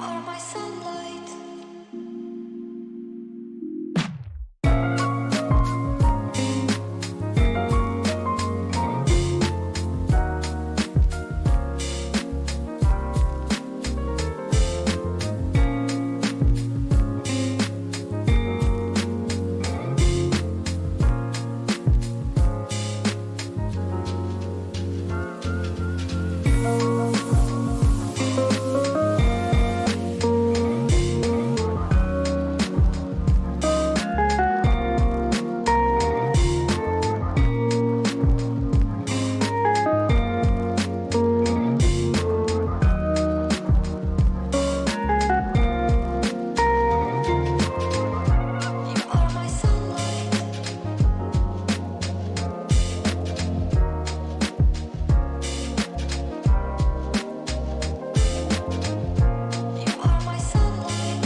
are my sunlight. You are my sunlight. You are my sunlight.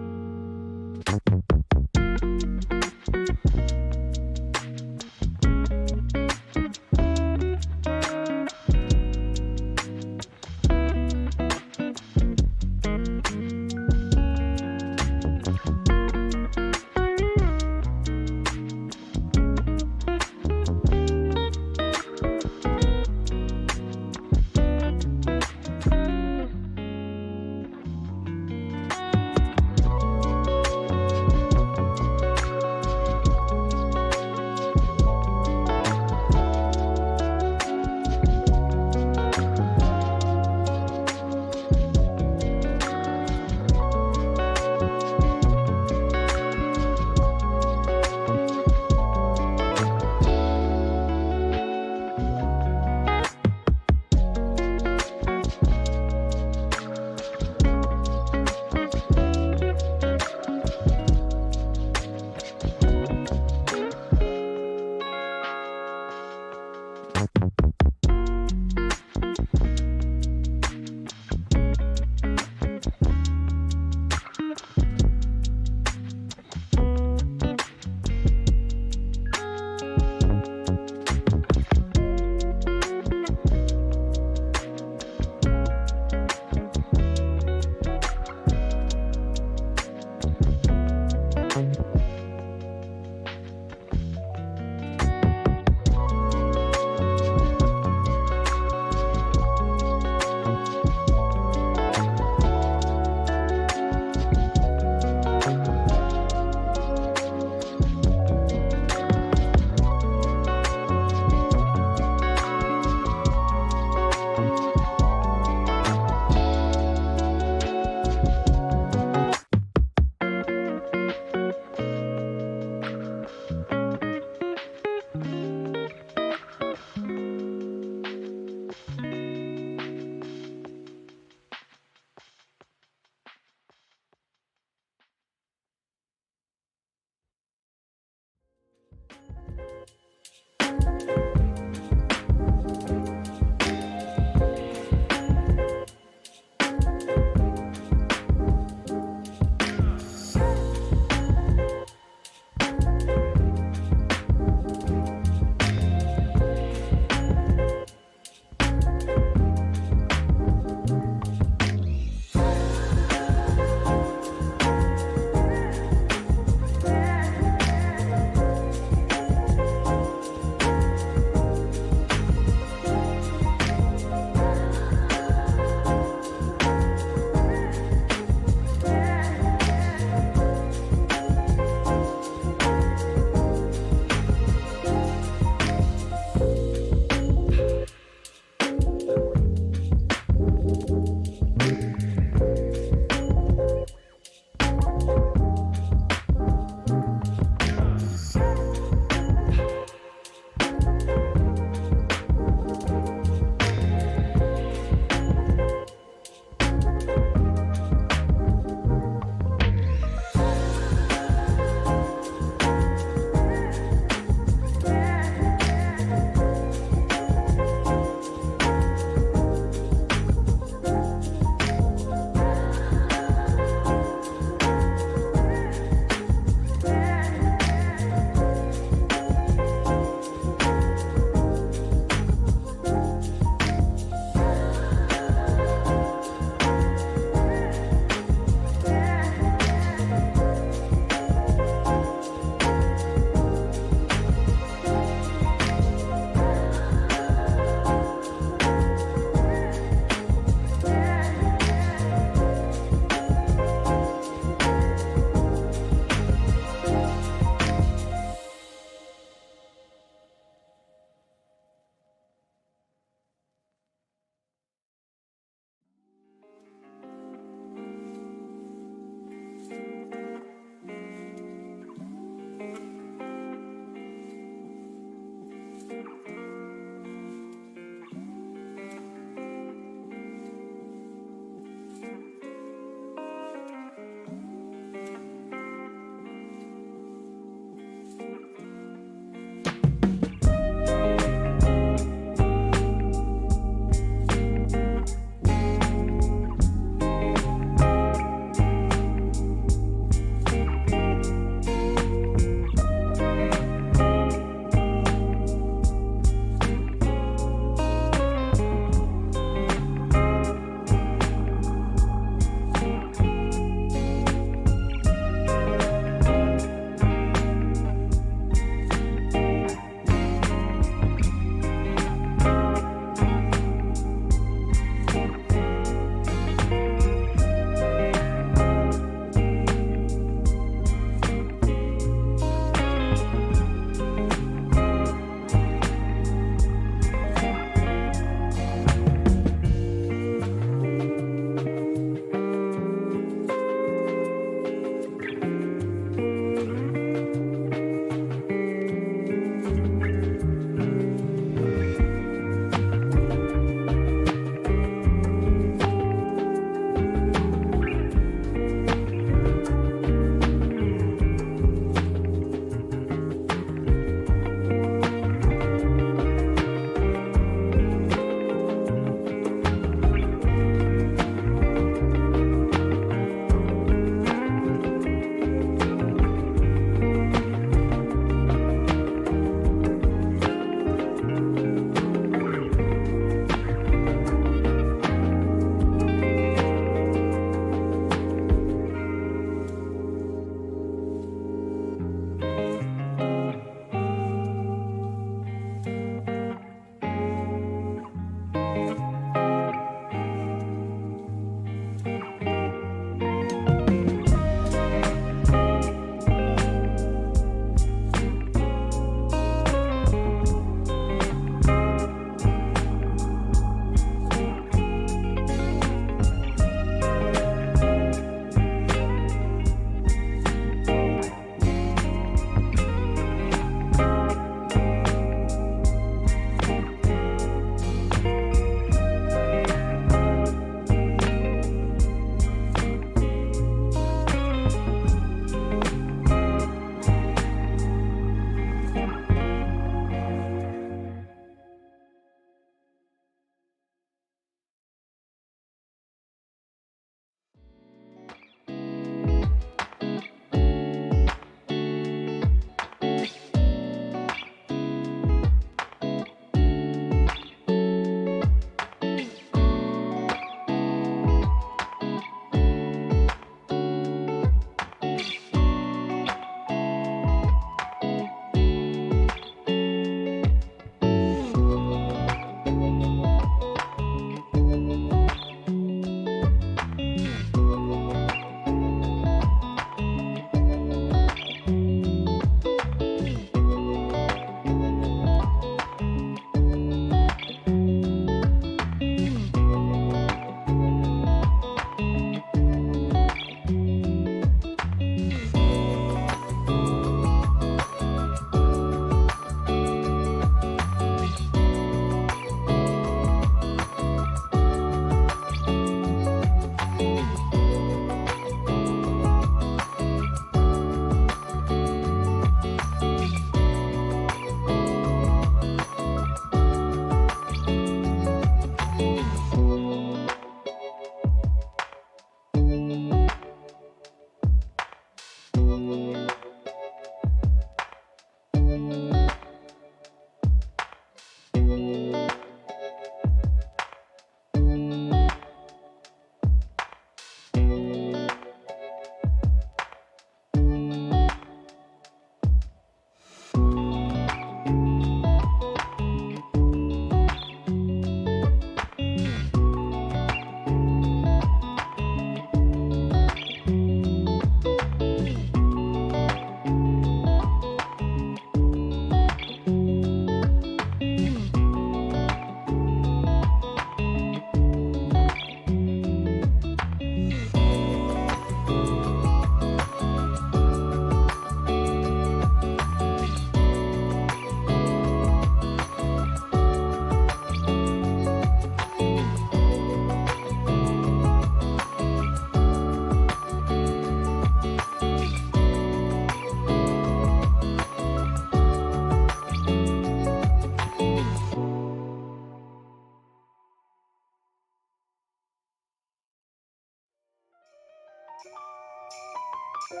Yo.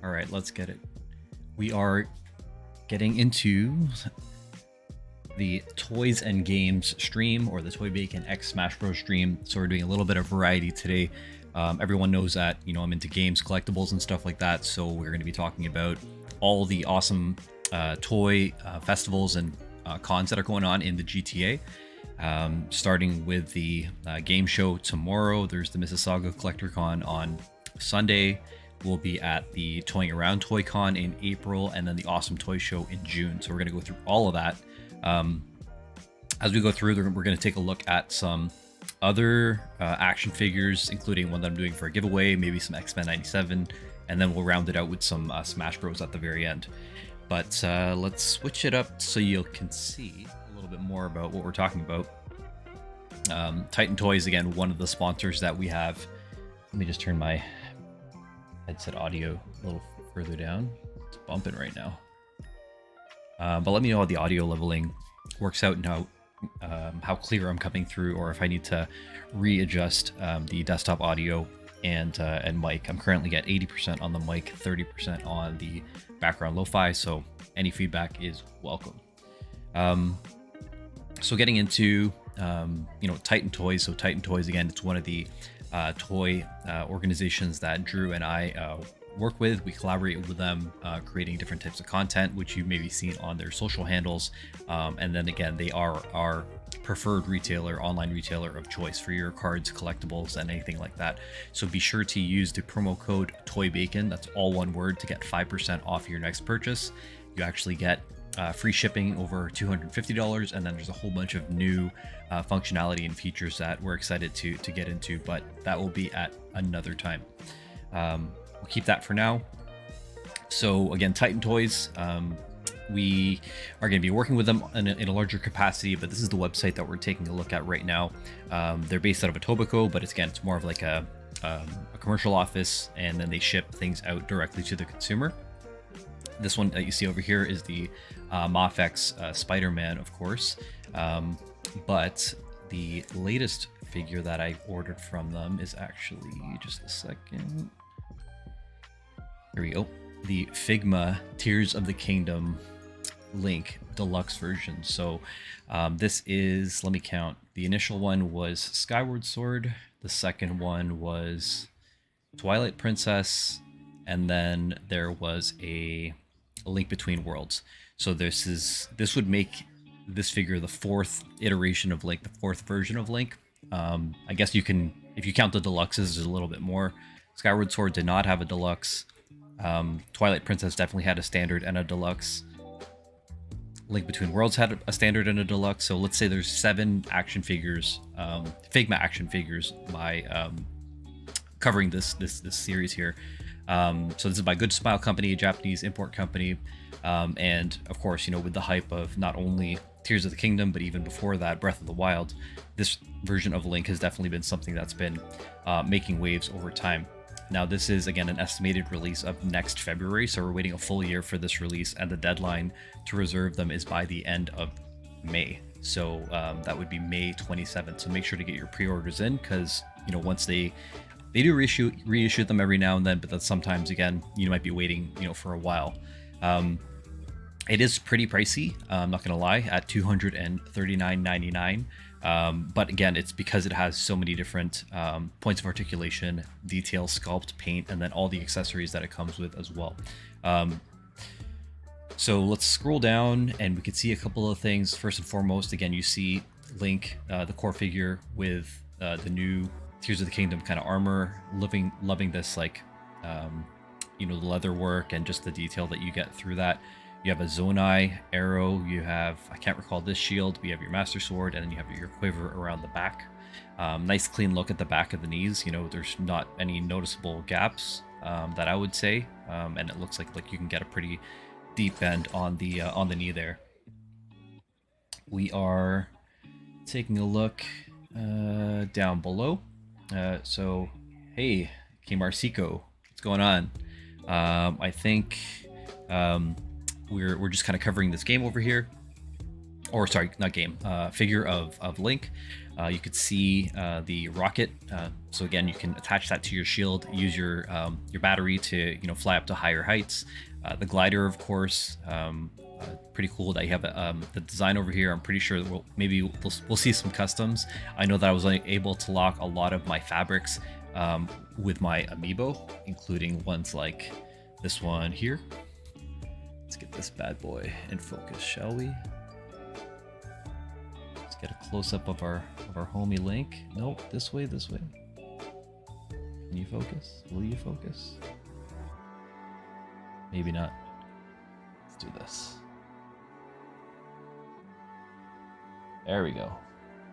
All right, let's get it. We are getting into the Toys and Games stream, or the Toy Bacon X Smash Bros stream. So we're doing a little bit of variety today. Everyone knows that, you know, I'm into games, collectibles, and stuff like that. So we're going to be talking about all the awesome toy festivals and cons that are going on in the GTA. Starting with the game show tomorrow. There's the Mississauga Collector Con on Sunday. We'll be at the Toying Around Toy Con in April, and then the Awesome Toy Show in June. So we're going to go through all of that. As we go through, we're going to take a look at some other action figures, including one that I'm doing for a giveaway, maybe some X-Men 97, and then we'll round it out with some Smash Bros at the very end. But let's switch it up so you can see a little bit more about what we're talking about. Titan Toys, again, one of the sponsors that we have. Let me just turn my headset audio a little further down. It's bumping right now. But let me know how the audio leveling works out and how clear I'm coming through, or if I need to readjust the desktop audio and mic. I'm currently at 80% on the mic, 30% on the background lo-fi, so any feedback is welcome. So getting into Titan Toys. So Titan Toys, again, it's one of the toy organizations that Drew and I work with. We collaborate with them, creating different types of content, which you may be seen on their social handles. And then again, they are our preferred retailer, online retailer of choice for your cards, collectibles, and anything like that. So be sure to use the promo code TOYBACON, that's all one word, to get 5% off your next purchase. You actually get free shipping over $250, and then there's a whole bunch of new functionality and features that we're excited to get into, but that will be at another time. We'll keep that for now. So again, Titan Toys, we are going to be working with them in a larger capacity, but this is the website that we're taking a look at right now. They're based out of Etobicoke, but it's more of like a commercial office, and then they ship things out directly to the consumer. This one that you see over here is the Mafex Spider-Man, of course, but the latest figure that I ordered from them is actually, just a second, here we go, the Figma Tears of the Kingdom Link Deluxe version. So this is, let me count, the initial one was Skyward Sword, the second one was Twilight Princess, and then there was a Link Between Worlds. So this would make this figure the fourth iteration of Link, the fourth version of Link. I guess you can, if you count the deluxes, there's a little bit more. Skyward Sword did not have a deluxe. Twilight Princess definitely had a standard and a deluxe. Link Between Worlds had a standard and a deluxe. So let's say there's 7 action figures, Figma action figures by covering this series here. So this is by Good Smile Company, a Japanese import company, and of course, with the hype of not only Tears of the Kingdom, but even before that, Breath of the Wild, this version of Link has definitely been something that's been making waves over time. Now, this is, again, an estimated release of next February, so we're waiting a full year for this release, and the deadline to reserve them is by the end of May. So that would be May 27th. So make sure to get your pre-orders in, because once they do reissue them every now and then, but that's sometimes, again, you might be waiting for a while. It is pretty pricey, I'm not gonna lie, at $239.99. But again, it's because it has so many different points of articulation, detail, sculpt, paint, and then all the accessories that it comes with as well. So let's scroll down and we can see a couple of things. First and foremost, again, you see Link, the core figure, with the new Tears of the Kingdom kind of armor, loving this, like, the leather work and just the detail that you get through that. You have a Zonai arrow, you have, I can't recall this shield, but you have your Master Sword, and then you have your quiver around the back. Nice clean look at the back of the knees. There's not any noticeable gaps that I would say, and it looks like you can get a pretty deep bend on the knee there. We are taking a look down below. So, hey, Kmar Seiko, what's going on? I think we're just kind of covering this game over here, or sorry, not game, figure of Link. You could see the rocket. So again, you can attach that to your shield. Use your battery to fly up to higher heights. The glider, of course, pretty cool that you have the design over here. I'm pretty sure that we'll see some customs. I know that I was able to lock a lot of my fabrics with my amiibo, including ones like this one here. Let's get this bad boy in focus, shall we? Let's get a close-up of our homie Link. Nope, this way. Can you focus? Will you focus? Maybe not. Let's do this. There we go.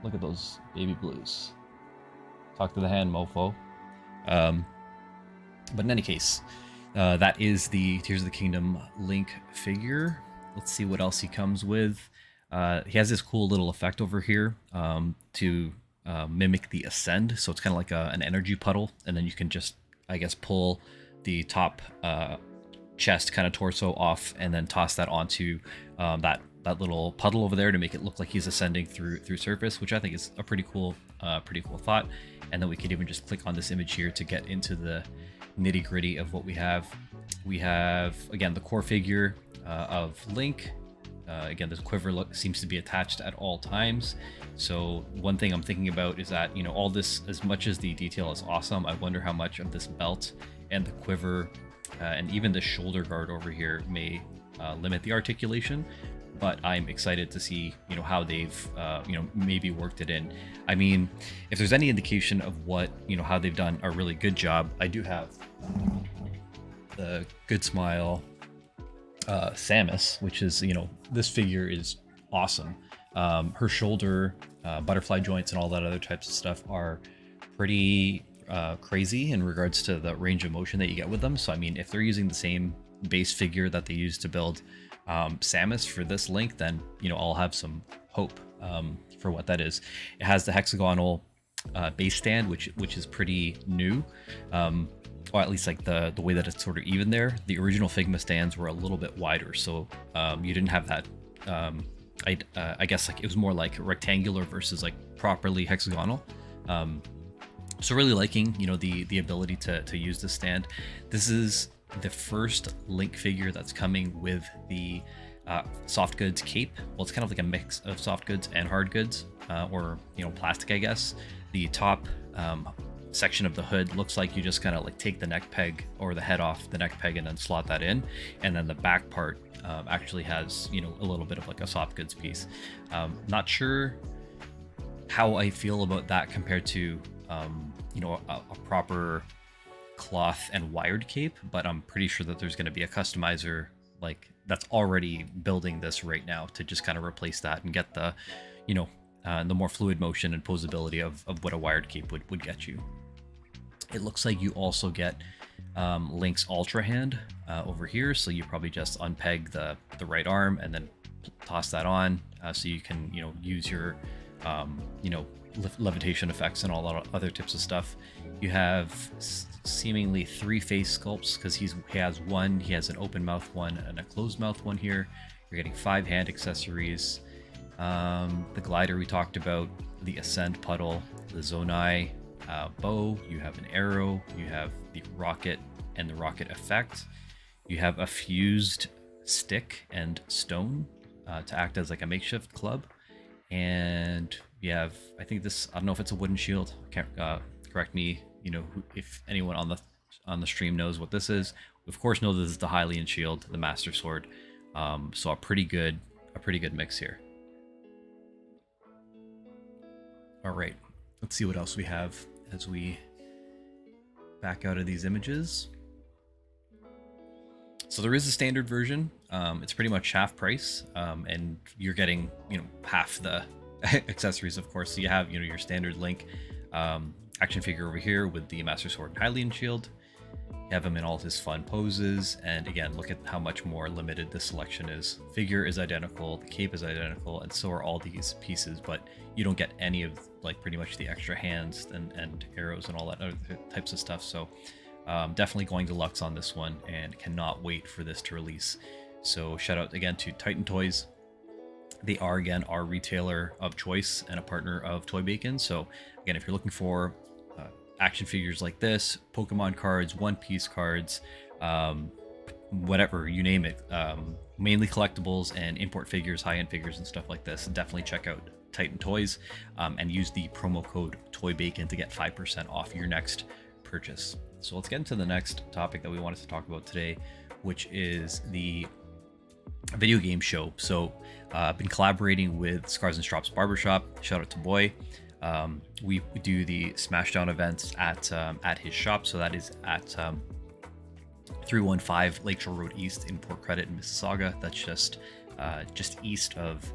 Look at those baby blues. Talk to the hand, mofo. But in any case, that is the Tears of the Kingdom Link figure. Let's see what else he comes with. He has this cool little effect over here to mimic the Ascend. So it's kind of like an energy puddle, and then you can just, I guess, pull the top chest kind of torso off and then toss that onto that little puddle over there to make it look like he's ascending through surface, which I think is a pretty cool thought. And then we could even just click on this image here to get into the nitty gritty of what we have. We have, again, the core figure of Link. Again, this quiver seems to be attached at all times. So one thing I'm thinking about is that, all this, as much as the detail is awesome, I wonder how much of this belt and the quiver and even the shoulder guard over here may limit the articulation. But I'm excited to see, how they've, maybe worked it in. I mean, if there's any indication of what, how they've done a really good job, I do have the Good Smile Samus, which is, this figure is awesome. Her shoulder, butterfly joints, and all that other types of stuff are pretty crazy in regards to the range of motion that you get with them. So, I mean, if they're using the same base figure that they used to build Samus for this Link, then I'll have some hope for what that is. It has the hexagonal base stand, which is pretty new, or at least like the way that it's sort of even there. The original Figma stands were a little bit wider, so you didn't have that. I guess like it was more like rectangular versus like properly hexagonal. So really liking the ability to use the stand. This is the first Link figure that's coming with the soft goods cape. Well, it's kind of like a mix of soft goods and hard goods, or plastic, I guess. The top section of the hood looks like you just kind of like take the neck peg or the head off the neck peg and then slot that in, and then the back part actually has a little bit of like a soft goods piece. Not sure how I feel about that compared to a proper cloth and wired cape, but I'm pretty sure that there's going to be a customizer like that's already building this right now to just kind of replace that and get the the more fluid motion and posability of what a wired cape would get you. It looks like you also get Link's Ultra Hand over here, so you probably just unpeg the right arm and then toss that on, so you can use your levitation effects and all that other types of stuff. You have seemingly 3 face sculpts, because he has an open mouth one and a closed mouth one here. You're getting 5 hand accessories. The glider we talked about, the Ascend puddle, the Zonai bow, you have an arrow, you have the rocket and the rocket effect. You have a fused stick and stone to act as like a makeshift club. And we have, I think this, I don't know if it's a wooden shield. Can't correct me, if anyone on the stream knows what this is. We of course know this is the Hylian shield, the Master Sword. So a pretty good mix here. All right, let's see what else we have as we back out of these images. So there is a standard version. It's pretty much half price, and you're getting half the accessories, of course. So you have your standard Link action figure over here with the Master Sword and Hylian shield. You have him in all his fun poses, and again, look at how much more limited this selection is. Figure is identical, the cape is identical, and so are all these pieces, but you don't get any of like pretty much the extra hands and arrows and all that other types of stuff. So Definitely going deluxe on this one and cannot wait for this to release. So shout out again to Titan Toys. They are again our retailer of choice and a partner of Toy Bacon. So again, if you're looking for action figures like this, Pokemon cards, One Piece cards, whatever, you name it, mainly collectibles and import figures, high-end figures and stuff like this, definitely check out Titan Toys, and use the promo code TOYBACON to get 5% off your next purchase. So let's get into the next topic that we wanted to talk about today, which is the video game show. So I've been collaborating with Scars and Strops Barbershop. Shout out to Boy. We do the Smashdown events at his shop. So that is at 315 Lakeshore Road East in Port Credit in Mississauga. That's just east of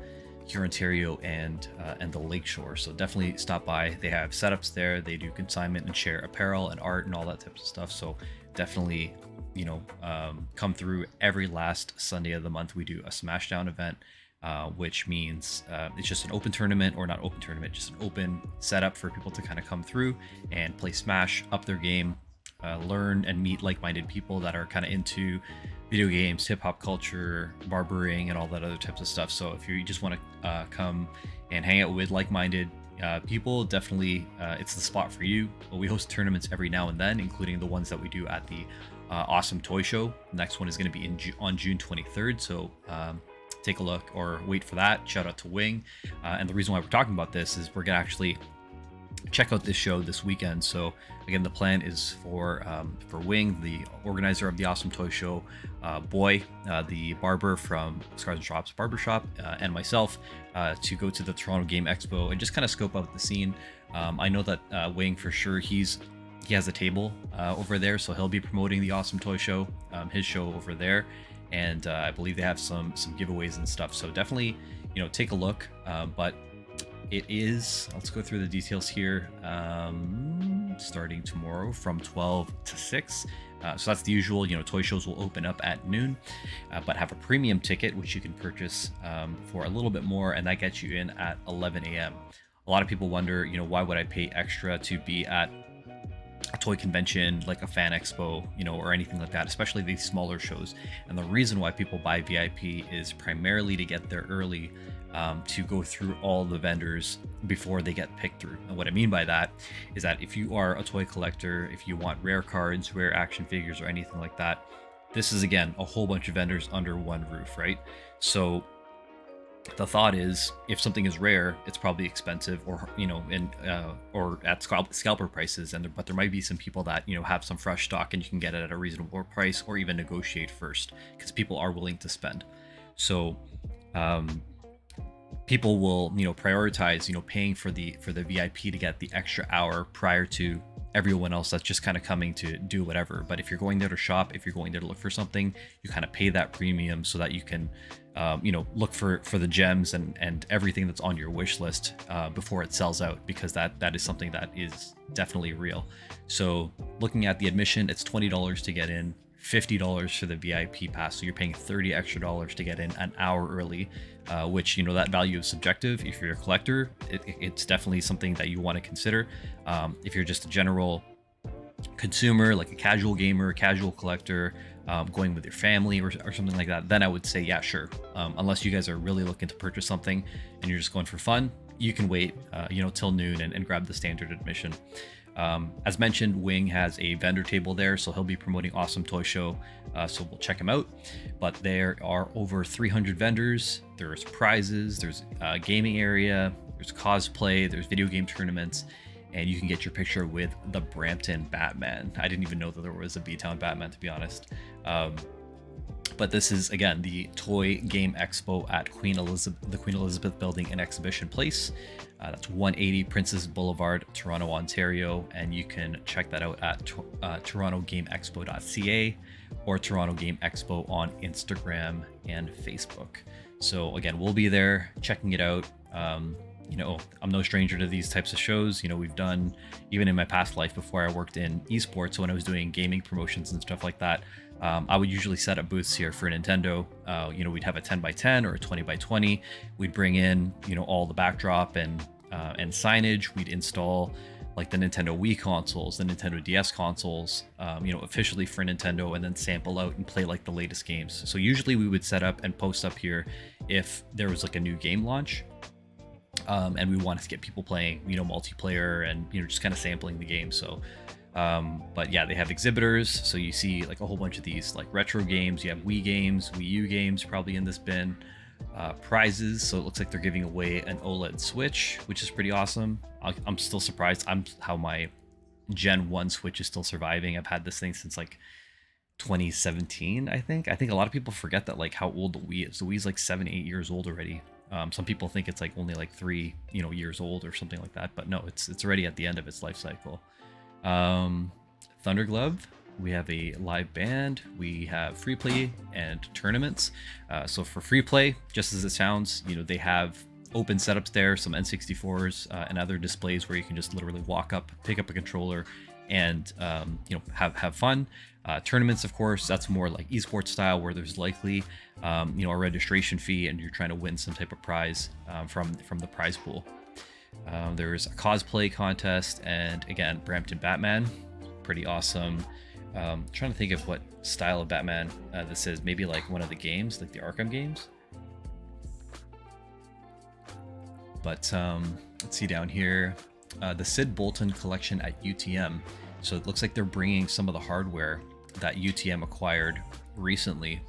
here, Ontario, and the Lakeshore. So definitely stop by. They have setups there. They do consignment and share apparel and art and all that types of stuff. So definitely, come through every last Sunday of the month. We do a Smashdown event, which means it's just an open tournament, or not open tournament, just an open setup for people to kind of come through and play Smash, up their game, learn and meet like-minded people that are kind of into video games, hip-hop culture, barbering, and all that other types of stuff. So if you just want to come and hang out with like-minded people, definitely it's the spot for you. But we host tournaments every now and then, including the ones that we do at the Awesome Toy Show. The next one is going to be on June 23rd, so take a look or wait for that. Shout out to Wing. And the reason why we're talking about this is we're going to actually check out this show this weekend. So again, the plan is for Wing, the organizer of the Awesome Toy Show, Boy, the barber from Scars and Strops Barbershop, and myself to go to the Toronto Game Expo and just kind of scope out the scene. I know that Wing, for sure, he has a table over there, so he'll be promoting the Awesome Toy Show, his show over there, and I believe they have some giveaways and stuff. So definitely, take a look. But it is, let's go through the details here, starting tomorrow from 12 to 6. So that's the usual, toy shows will open up at noon, but have a premium ticket, which you can purchase for a little bit more, and that gets you in at 11 a.m. A lot of people wonder, why would I pay extra to be at a toy convention like a fan expo, or anything like that, especially these smaller shows. And the reason why people buy VIP is primarily to get there early, to go through all the vendors before they get picked through. And what I mean by that is that if you are a toy collector, if you want rare cards, rare action figures, or anything like that, this is, again, a whole bunch of vendors under one roof, right? So the thought is, if something is rare, it's probably expensive, or or at scalper prices, but there might be some people that have some fresh stock and you can get it at a reasonable price, or even negotiate first, because people are willing to spend. So people will prioritize paying for the VIP to get the extra hour prior to everyone else that's just kind of coming to do whatever. But if you're going there to shop, if you're going there to look for something, you kind of pay that premium so that you can look for the gems and everything that's on your wish list before it sells out, because that is something that is definitely real. So looking at the admission, it's $20 to get in, $50 for the VIP pass, so you're paying $30 extra to get in an hour early, which that value is subjective. If you're a collector, it's definitely something that you want to consider. If you're just a general consumer, like a casual gamer, casual collector, going with your family or something like that, then I would say, yeah, sure. Unless you guys are really looking to purchase something and you're just going for fun, you can wait till noon and grab the standard admission. As mentioned, Wing has a vendor table there, so he'll be promoting Awesome Toy Show, so we'll check him out. But there are over 300 vendors, there's prizes, there's a gaming area, there's cosplay, there's video game tournaments, and you can get your picture with the Brampton Batman. I didn't even know that there was a B-Town Batman, to be honest. But this is, again, the Toy Game Expo at the Queen Elizabeth Building and Exhibition Place. That's 180 Princess Boulevard, Toronto, Ontario. And you can check that out at torontogameexpo.ca or Toronto Game Expo on Instagram and Facebook. So again, we'll be there checking it out. I'm no stranger to these types of shows. We've done, even in my past life before I worked in esports, so when I was doing gaming promotions and stuff like that, I would usually set up booths here for Nintendo. We'd have a 10x10 or a 20x20. We'd bring in, all the backdrop and signage. We'd install like the Nintendo Wii consoles, the Nintendo DS consoles, officially for Nintendo, and then sample out and play like the latest games. So usually we would set up and post up here if there was like a new game launch, and we wanted to get people playing, multiplayer and just kind of sampling the game. So but yeah, they have exhibitors, so you see like a whole bunch of these like retro games. You have Wii games, Wii U games probably in this bin. Prizes, so it looks like they're giving away an OLED Switch, which is pretty awesome. I'm still surprised how my Gen 1 Switch is still surviving. I've had this thing since like 2017, I think. A lot of people forget that, like, how old the Wii is. The Wii is like 7-8 years old already. Some people think it's like only like 3 years old or something like that, but no, it's already at the end of its life cycle. Thunder Glove, we have a live band, we have free play and tournaments. So for free play, just as it sounds, they have open setups there, some N64s and other displays where you can just literally walk up, pick up a controller, and have fun. Tournaments, of course, that's more like esports style, where there's likely a registration fee and you're trying to win some type of prize from the prize pool. There's a cosplay contest, and again, Brampton Batman, pretty awesome. Trying to think of what style of Batman this is. Maybe like one of the games, like the Arkham games. But let's see down here, the Sid Bolton collection at UTM. So it looks like they're bringing some of the hardware that UTM acquired recently.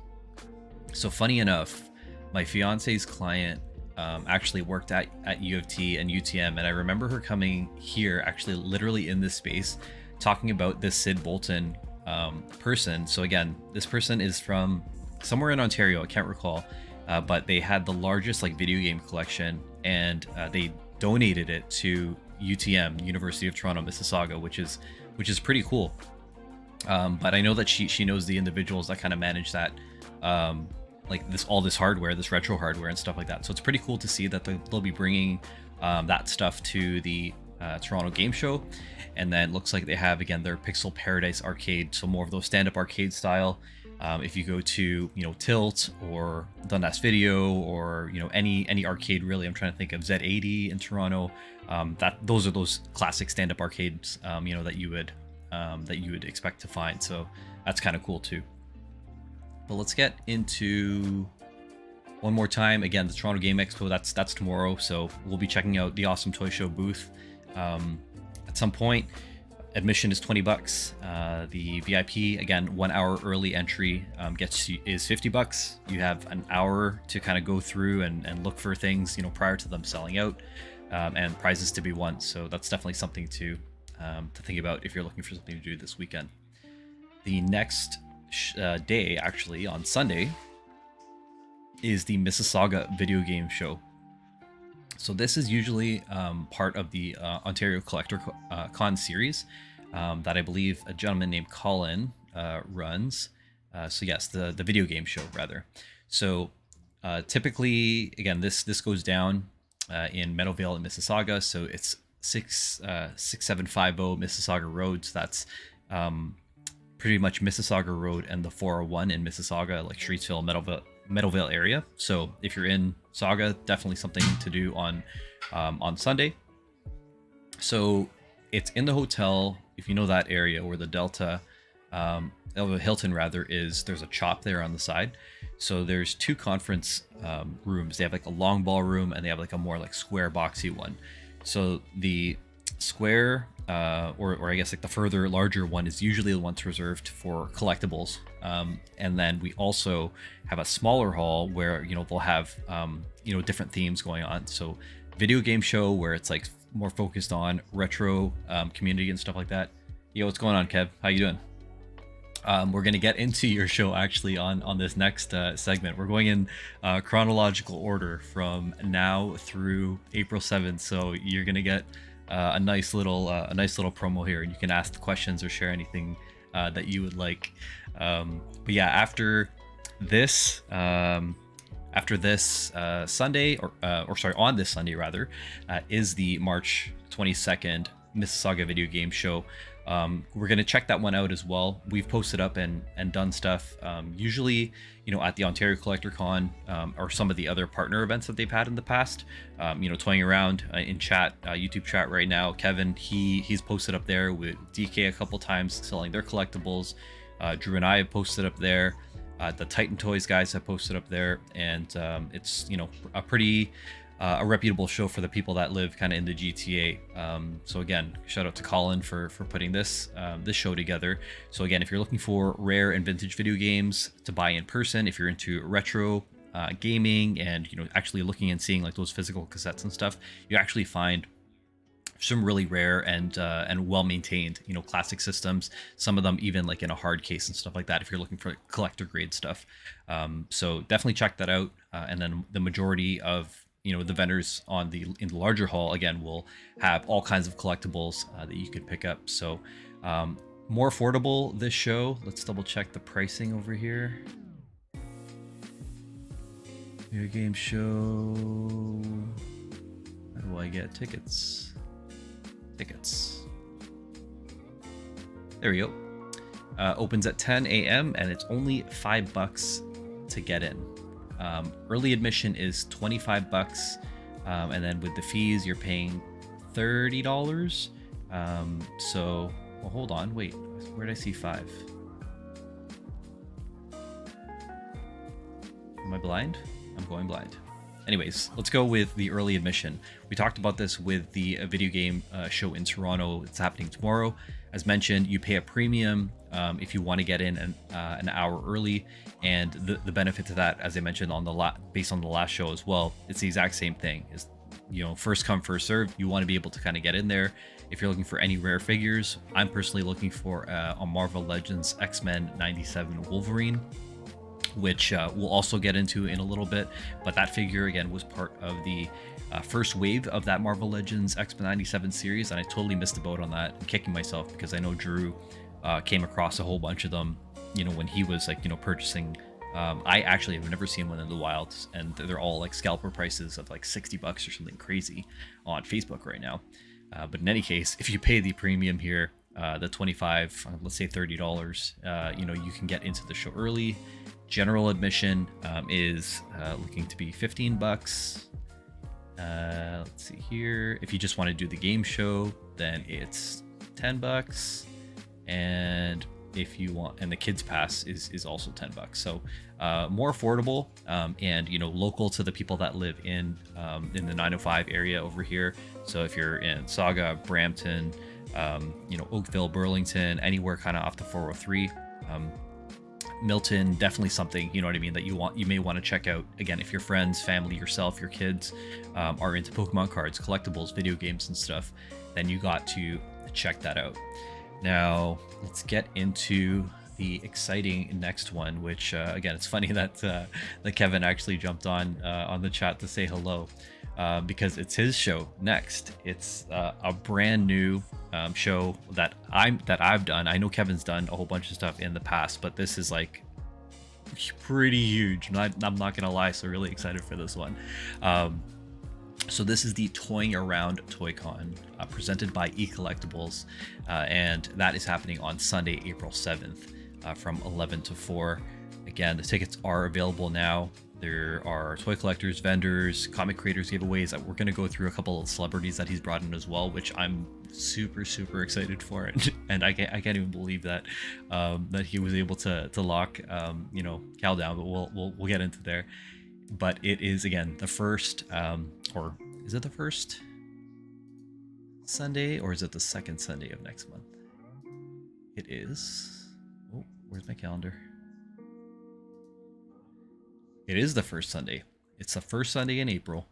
So funny enough, my fiance's client actually worked at U of T and UTM, and I remember her coming here, actually literally in this space, talking about this Sid Bolton person. So again, this person is from somewhere in Ontario, I can't recall, but they had the largest like video game collection, and they donated it to UTM, University of Toronto Mississauga, which is pretty cool. But I know that she knows the individuals that kind of manage that, like all this hardware, this retro hardware and stuff like that. So it's pretty cool to see that they'll be bringing that stuff to the Toronto Game Show. And then looks like they have, again, their Pixel Paradise Arcade, so more of those stand-up arcade style. If you go to Tilt or Dundas Video or any arcade really, I'm trying to think of Z80 in Toronto. Those are those classic stand-up arcades that you would expect to find. So that's kind of cool too. But let's get into one more time. Again, the Toronto Game Expo, that's tomorrow. So we'll be checking out the Awesome Toy Show booth at some point. Admission is $20. The VIP, again, 1 hour early entry is $50. You have an hour to kind of go through and look for things, prior to them selling out, and prizes to be won. So that's definitely something to think about if you're looking for something to do this weekend. The next day, actually on Sunday, is the Mississauga Video Game Show. So this is usually part of the Ontario Collector Con series that I believe a gentleman named Colin runs. So yes, the video game show rather. So typically, again, this goes down in Meadowvale in Mississauga. So it's 6750 Mississauga Road. So that's pretty much Mississauga Road and the 401 in Mississauga, like Streetsville, Meadowvale area. So if you're in Sauga, definitely something to do on Sunday. So it's in the hotel, if you know that area where the Delta, Hilton rather, is. There's a Chop there on the side. So there's two conference rooms. They have like a long ballroom and they have like a more like square boxy one. So the square, or I guess like the further larger one, is usually the one that's reserved for collectibles. And then we also have a smaller hall where they'll have different themes going on. So video game show where it's like more focused on retro community and stuff like that. Yo, what's going on, Kev? How you doing? We're gonna get into your show actually on this next segment. We're going in chronological order from now through April 7th. So you're gonna get a nice little promo here, and you can ask the questions or share anything that you would like. But yeah, after this Sunday, or sorry, on this Sunday rather, is the March 22nd Mississauga Video Game Show. We're going to check that one out as well. We've posted up and done stuff, usually, at the Ontario Collector Con, or some of the other partner events that they've had in the past. Toying around in chat, YouTube chat right now. Kevin, he's posted up there with DK a couple times selling their collectibles. Drew and I have posted up there. The Titan Toys guys have posted up there, and it's a pretty a reputable show for the people that live kind of in the GTA. So again, shout out to Colin for putting this show together. So again, if you're looking for rare and vintage video games to buy in person, if you're into retro gaming and actually looking and seeing like those physical cassettes and stuff, you actually find some really rare and well maintained classic systems, some of them even like in a hard case and stuff like that if you're looking for collector grade stuff. So definitely check that out. And then the majority of the vendors in the larger hall again will have all kinds of collectibles that you could pick up. So more affordable this show. Let's double check the pricing over here. Video game show. How do I get tickets? There we go. Opens at 10 a.m. and it's only $5 to get in. Early admission is $25, and then with the fees you're paying $30. So well, hold on, wait, where did I see 5? Am I blind? I'm going blind. Anyways, let's go with the early admission. We talked about this with the video game show in Toronto. It's happening tomorrow. As mentioned, you pay a premium if you want to get in an hour early, and the benefit to that, as I mentioned based on the last show as well, it's the exact same thing. Is first come first serve. You want to be able to kind of get in there. If you're looking for any rare figures, I'm personally looking for a Marvel Legends X-Men 97 Wolverine, which we'll also get into in a little bit. But that figure again was part of the first wave of that Marvel Legends X-Men 97 series, and I totally missed the boat on that. I'm kicking myself because I know Drew came across a whole bunch of them when he was purchasing. I actually have never seen one in the wild, and they're all like scalper prices of like $60 or something crazy on Facebook right now. But in any case, if you pay the premium here, the 25, let's say $30, you can get into the show early. General admission is looking to be $15. Let's see here. If you just want to do the game show, then it's $10. And if you want, and the kids pass is also $10. So more affordable, and local to the people that live in the 905 area over here. So if you're in Saga, Brampton, Oakville, Burlington, anywhere kind of off the 403, Milton, definitely something that you may want to check out. Again, if your friends, family, yourself, your kids are into Pokemon cards, collectibles, video games and stuff, then you got to check that out. Now let's get into the exciting next one, which again, it's funny that Kevin actually jumped on the chat to say hello, because it's his show next. It's a brand new show that I've done. I know Kevin's done a whole bunch of stuff in the past, but this is like pretty huge. I'm not gonna lie, so really excited for this one. So this is the Toying Around ToyCon, presented by eCollectibles, and that is happening on Sunday, April 7th, from 11 to 4. Again, the tickets are available now. There are toy collectors, vendors, comic creators giveaways. We're going to go through a couple of celebrities that he's brought in as well, which I'm super excited for, and I can't even believe that that he was able to lock Cal down. But we'll get into there. But it is again the first, or is it the first Sunday, or is it the second Sunday of next month? It is. Oh, where's my calendar? It is the first Sunday. It's the first Sunday in April,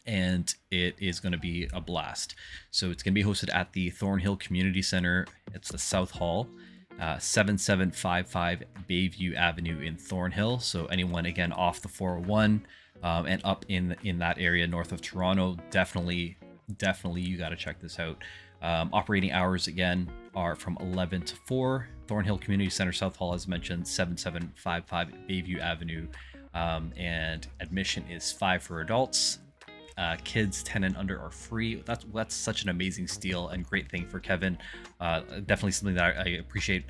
and it is going to be a blast. So it's going to be hosted at the Thornhill Community Center. It's the South Hall, 7755 Bayview Avenue in Thornhill. So anyone again off the 401 and up in that area north of Toronto, definitely you got to check this out. Operating hours again are from 11 to 4. Thornhill Community Center, South Hall, as mentioned, 7755 Bayview Avenue, and admission is $5 for adults, kids 10 and under are free. That's such an amazing steal and great thing for Kevin. Definitely something that I appreciate,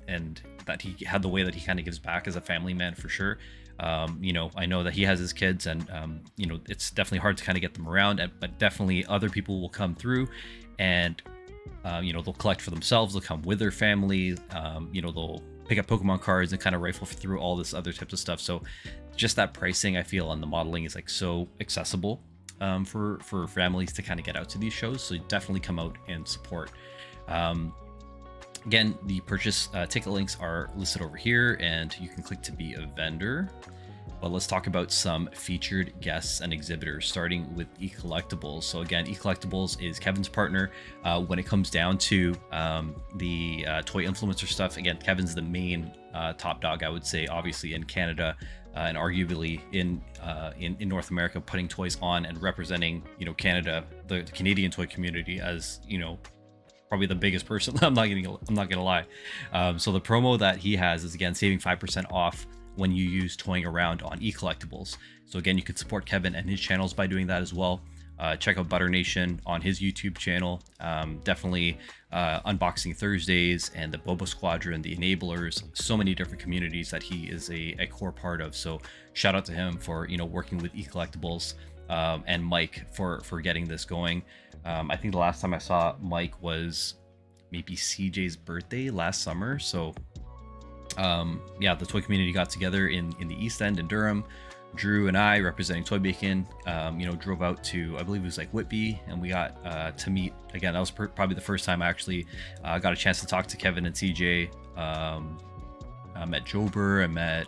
and that he had the way that he kind of gives back as a family man for sure. I know that he has his kids, and it's definitely hard to kind of get them around, but definitely other people will come through, and they'll collect for themselves. They'll come with their family. They'll pick up Pokemon cards and kind of rifle through all this other types of stuff. So just that pricing, I feel, on the modeling is like so accessible for families to kind of get out to these shows. So definitely come out and support. Again, the purchase ticket links are listed over here, and you can click to be a vendor. But let's talk about some featured guests and exhibitors, starting with eCollectibles. So again, eCollectibles is Kevin's partner when it comes down to the toy influencer stuff. Again, Kevin's the main top dog, I would say, obviously in Canada and arguably in North America, putting toys on and representing Canada, the Canadian toy community, as probably the biggest person. I'm not gonna lie. So the promo that he has is, again, saving 5% off when you use Toying Around on eCollectibles. So again, you can support Kevin and his channels by doing that as well. Check out Butter Nation on his YouTube channel. Definitely Unboxing Thursdays and the Boba Squadron, the Enablers, so many different communities that he is a core part of. So shout out to him for working with eCollectibles, and Mike for getting this going. I think the last time I saw Mike was maybe CJ's birthday last summer. So the toy community got together in the East End in Durham. Drew and I, representing Toy Bacon, drove out to, I believe it was like Whitby, and we got to meet again. That was probably the first time I actually got a chance to talk to Kevin and CJ. I met Jober, I met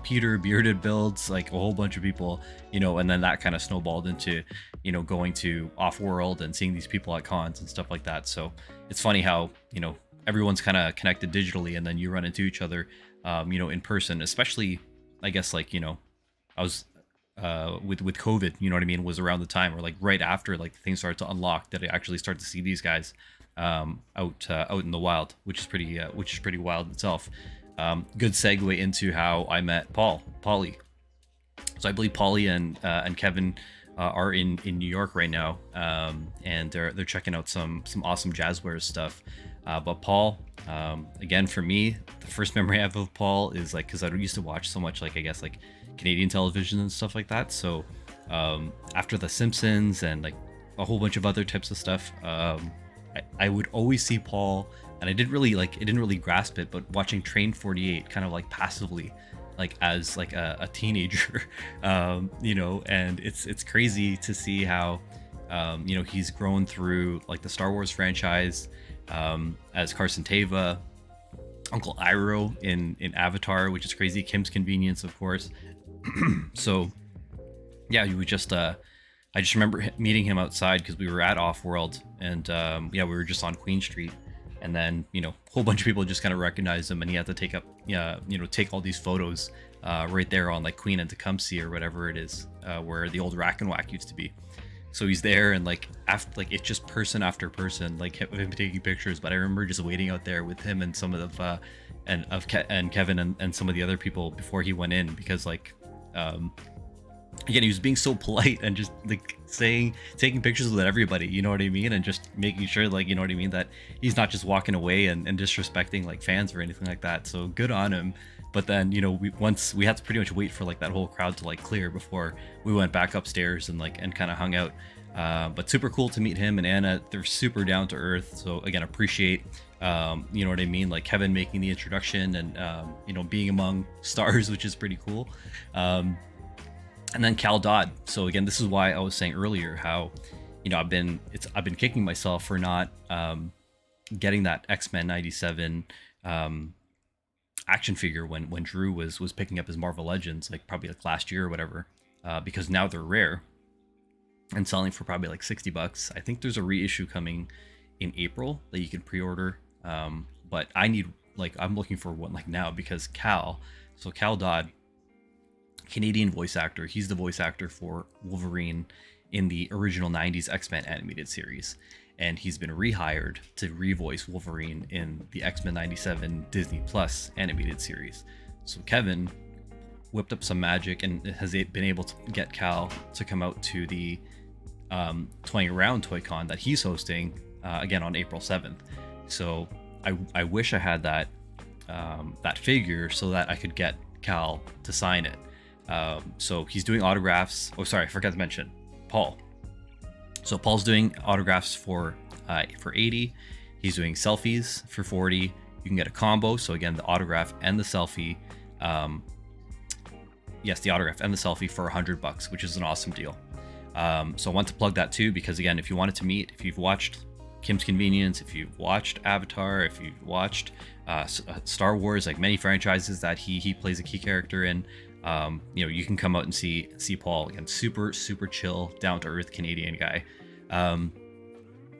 Peter, Bearded Builds, like a whole bunch of people, and then that kind of snowballed into going to Off-World and seeing these people at cons and stuff like that. So it's funny how everyone's kind of connected digitally, and then you run into each other in person, especially I guess I was with COVID, what I mean, was around the time, or like right after like things started to unlock, that I actually start to see these guys out in the wild, which is pretty wild itself. Good segue into how I met Paulie. So I believe Paulie and Kevin are in New York right now, and they're checking out some awesome Jazzwares stuff. But Paul, again, for me, the first memory I have of Paul is like, because I used to watch so much, like, I guess, like Canadian television and stuff like that. So after The Simpsons and like a whole bunch of other types of stuff, I would always see Paul, and I didn't really grasp it, but watching Train 48 kind of like passively, like as like a teenager, and it's crazy to see how he's grown through like the Star Wars franchise, as Carson Teva, Uncle Iroh in Avatar, which is crazy, Kim's Convenience, of course. So yeah, you would just I just remember meeting him outside because we were at Off-World, and we were just on Queen Street, and then a whole bunch of people just kind of recognized him, and he had to take all these photos right there on like Queen and Tecumseh or whatever it is, where the old Rack and Whack used to be. So he's there, and like after, like, it's just person after person, like him taking pictures. But I remember just waiting out there with him and some of the and Kevin and some of the other people before he went in, because like again, he was being so polite and just like taking pictures with everybody, you know what I mean, and just making sure, like, you know what I mean, that he's not just walking away and disrespecting like fans or anything like that. So good on him. But then we had to pretty much wait for like that whole crowd to like clear before we went back upstairs and kind of hung out. But super cool to meet him and Anna. They're super down to earth. So again, appreciate you know what I mean, like Kevin making the introduction and being among stars, which is pretty cool. And then Cal Dodd. So again, this is why I was saying earlier how I've been kicking myself for not getting that X-Men 97 action figure when Drew was picking up his Marvel Legends, like probably like last year or whatever, because now they're rare and selling for probably like $60. I think there's a reissue coming in April that you can pre-order, but I'm looking for one like now, because Cal Dodd, Canadian voice actor, he's the voice actor for Wolverine in the original 90s X-Men animated series, and he's been rehired to revoice Wolverine in the X-Men 97 Disney Plus animated series. So Kevin whipped up some magic and has been able to get Cal to come out to the Toying Around ToyCon that he's hosting again on April 7th. So I wish I had that that figure so that I could get Cal to sign it. So he's doing autographs. Oh, sorry, I forgot to mention Paul. So Paul's doing autographs for 80. He's doing selfies for 40. You can get a combo. So again, the autograph and the selfie. Yes, the autograph and the selfie for $100, which is an awesome deal. So I want to plug that too, because again, if you wanted to meet, if you've watched Kim's Convenience, if you've watched Avatar, if you've watched Star Wars, like many franchises that he plays a key character in, you know, you can come out and see Paul. Again, super chill, down to earth Canadian guy.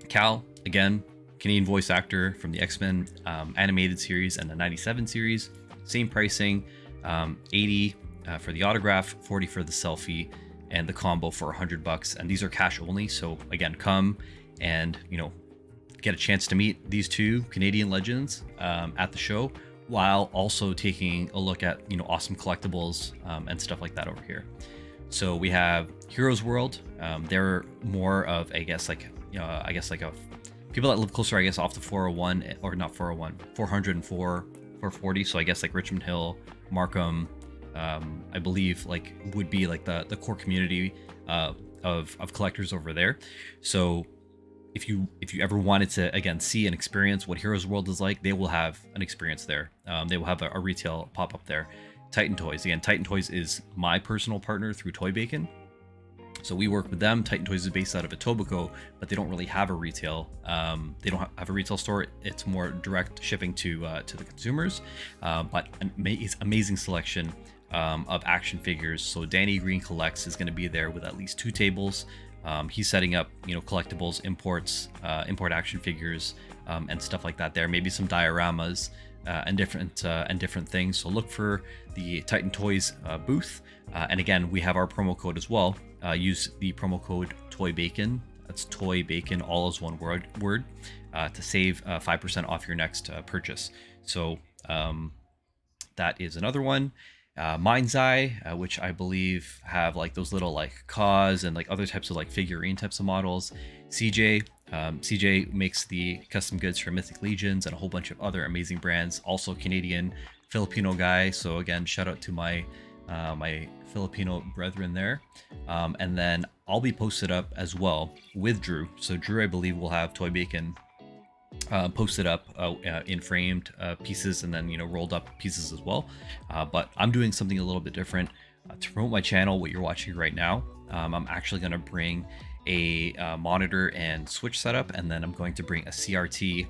Cal, again, Canadian voice actor from the X-Men animated series and the 97 series. Same pricing, 80 for the autograph, 40 for the selfie, and the combo for $100. And these are cash only. So again, come and, you know, get a chance to meet these two Canadian legends at the show, while also taking a look at, you know, awesome collectibles and stuff like that over here. So we have Heroes World. They're more of, I guess, like, you know, I guess like a people that live closer, I guess, off the 401, or not 401, 404, 440. So I guess like Richmond Hill, Markham, I believe like would be like the core community of collectors over there. So if you ever wanted to, again, see and experience what Heroes World is like, they will have an experience there. They will have a retail pop up there. Titan Toys, again, Titan Toys is my personal partner through Toy Bacon. So we work with them. Titan Toys is based out of Etobicoke, but they don't really have a retail. They don't have a retail store. It's more direct shipping to the consumers. But an amazing selection of action figures. So Danny Green Collects is going to be there with at least 2 tables. He's setting up, you know, collectibles, imports, import action figures, and stuff like that there. Maybe some dioramas and different things. So look for the Titan Toys booth. And again, we have our promo code as well. Use the promo code TOYBACON. That's Toy Bacon, all as one word, to save 5% off your next purchase. So that is another one. Mind's Eye, which I believe have like those little like Kaws and like other types of like figurine types of models. CJ makes the custom goods for Mythic Legions and a whole bunch of other amazing brands. Also Canadian Filipino guy. So again, shout out to my my Filipino brethren there. And then I'll be posted up as well with Drew. So Drew, I believe, will have Toy Bacon posted up in framed pieces, and then, you know, rolled up pieces as well. But I'm doing something a little bit different to promote my channel. What you're watching right now, I'm actually going to bring a monitor and switch setup, and then I'm going to bring a CRT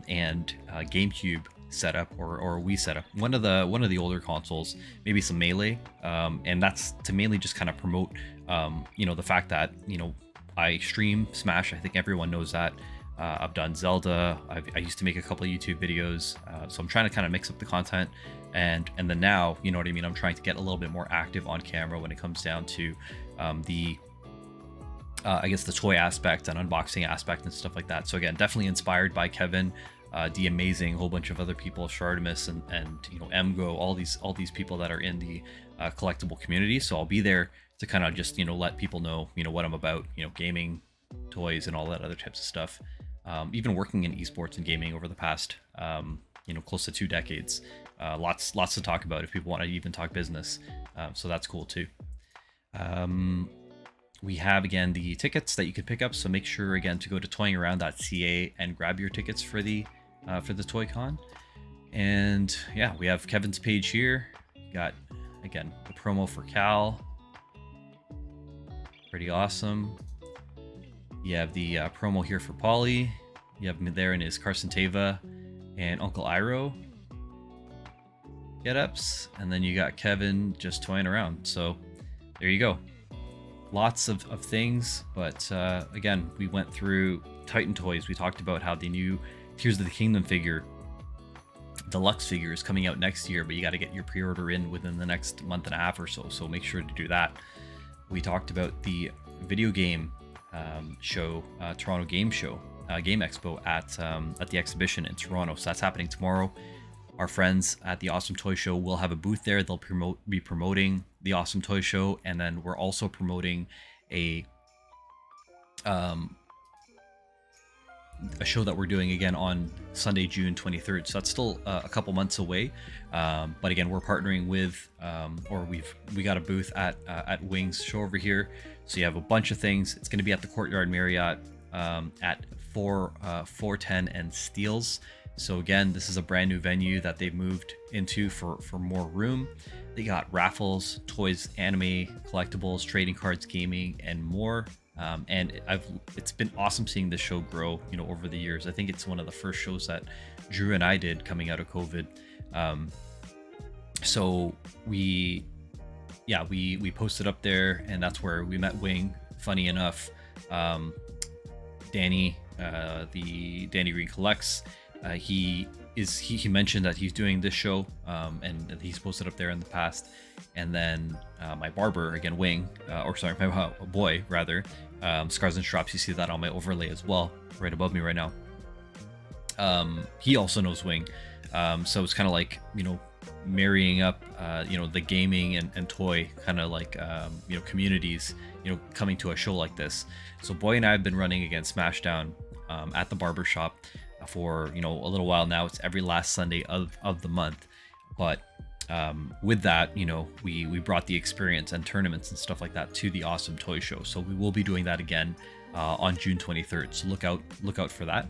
and GameCube setup or Wii setup, one of the older consoles, maybe some Melee, and that's to mainly just kind of promote you know, the fact that, you know, I stream Smash. I think everyone knows that. I've done Zelda. I used to make a couple of YouTube videos, so I'm trying to kind of mix up the content, and then now, you know what I mean, I'm trying to get a little bit more active on camera when it comes down to the I guess the toy aspect and unboxing aspect and stuff like that. So again, definitely inspired by Kevin, the amazing, whole bunch of other people, Shartimus and you know, Emgo, all these people that are in the collectible community. So I'll be there to kind of just, you know, let people know, you know, what I'm about, you know, gaming, toys, and all that other types of stuff. Even working in esports and gaming over the past, you know, close to 2 decades. Lots to talk about if people want to even talk business. So that's cool too. We have, again, the tickets that you can pick up. So make sure, again, to go to toyingaround.ca and grab your tickets for the ToyCon. And yeah, we have Kevin's page here. You got, again, the promo for Cal. Pretty awesome. You have the promo here for Paulie. You have him there in his Carson Teva and Uncle Iroh get-ups. And then you got Kevin just toying around. So there you go. Lots of things. But again, we went through Titan Toys. We talked about how the new Tears of the Kingdom figure, deluxe figure, is coming out next year, but you got to get your pre-order in within the next month and a half or so. So make sure to do that. We talked about the video game show, Toronto Game Show, Game Expo at the exhibition in Toronto. So that's happening tomorrow. our friends at the Awesome Toy Show will have a booth there. They'll be promoting the Awesome Toy Show, and then we're also promoting a show that we're doing again on Sunday, June 23rd. So that's still a couple months away. But again, we're partnering with, or we got a booth at Wings show over here. So you have a bunch of things. It's going to be at the Courtyard Marriott at 410 and Steeles. So again, this is a brand new venue that they've moved into for more room. They got raffles, toys, anime, collectibles, trading cards, gaming, and more. And it's been awesome seeing this show grow, over the years. I think it's one of the first shows that Drew and I did coming out of COVID. So we posted up there, and that's where we met Wing. Funny enough, Danny, the Danny Green Collects, he mentioned that he's doing this show, and he's posted up there in the past. And then my barber, again, Wing, my boy rather, Scars and Straps, you see that on my overlay as well, right above me right now. He also knows Wing, so it's kind of like, marrying up the gaming and toy kind of like communities, coming to a show like this. So Boy and I have been running against Smashdown at the barber shop for a little while now. It's every last Sunday of the month, but with that, we brought the experience and tournaments and stuff like that to the Awesome Toy Show. So we will be doing that again on June 23rd. So look out for that.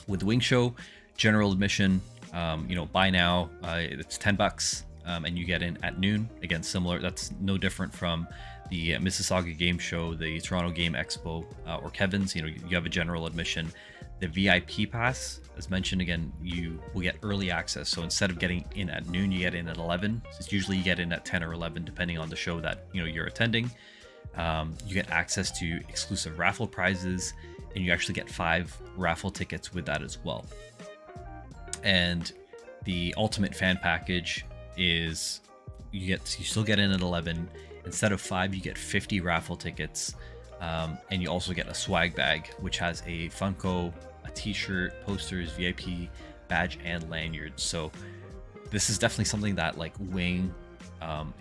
With the Wing Show, general admission, buy now, it's $10, and you get in at noon. Again, similar. That's no different from the Mississauga Game Show, the Toronto Game Expo, or Kevin's. You have a general admission. The VIP pass, as mentioned, again, you will get early access. So instead of getting in at noon, you get in at 11. So it's usually you get in at 10 or 11, depending on the show that you're attending. You get access to exclusive raffle prizes, and you actually get 5 raffle tickets with that as well. And the ultimate fan package is you still get in at 11. Instead of 5, you get 50 raffle tickets, and you also get a swag bag, which has a Funko, a t-shirt, posters, VIP badge, and lanyards. So this is definitely something that like Wing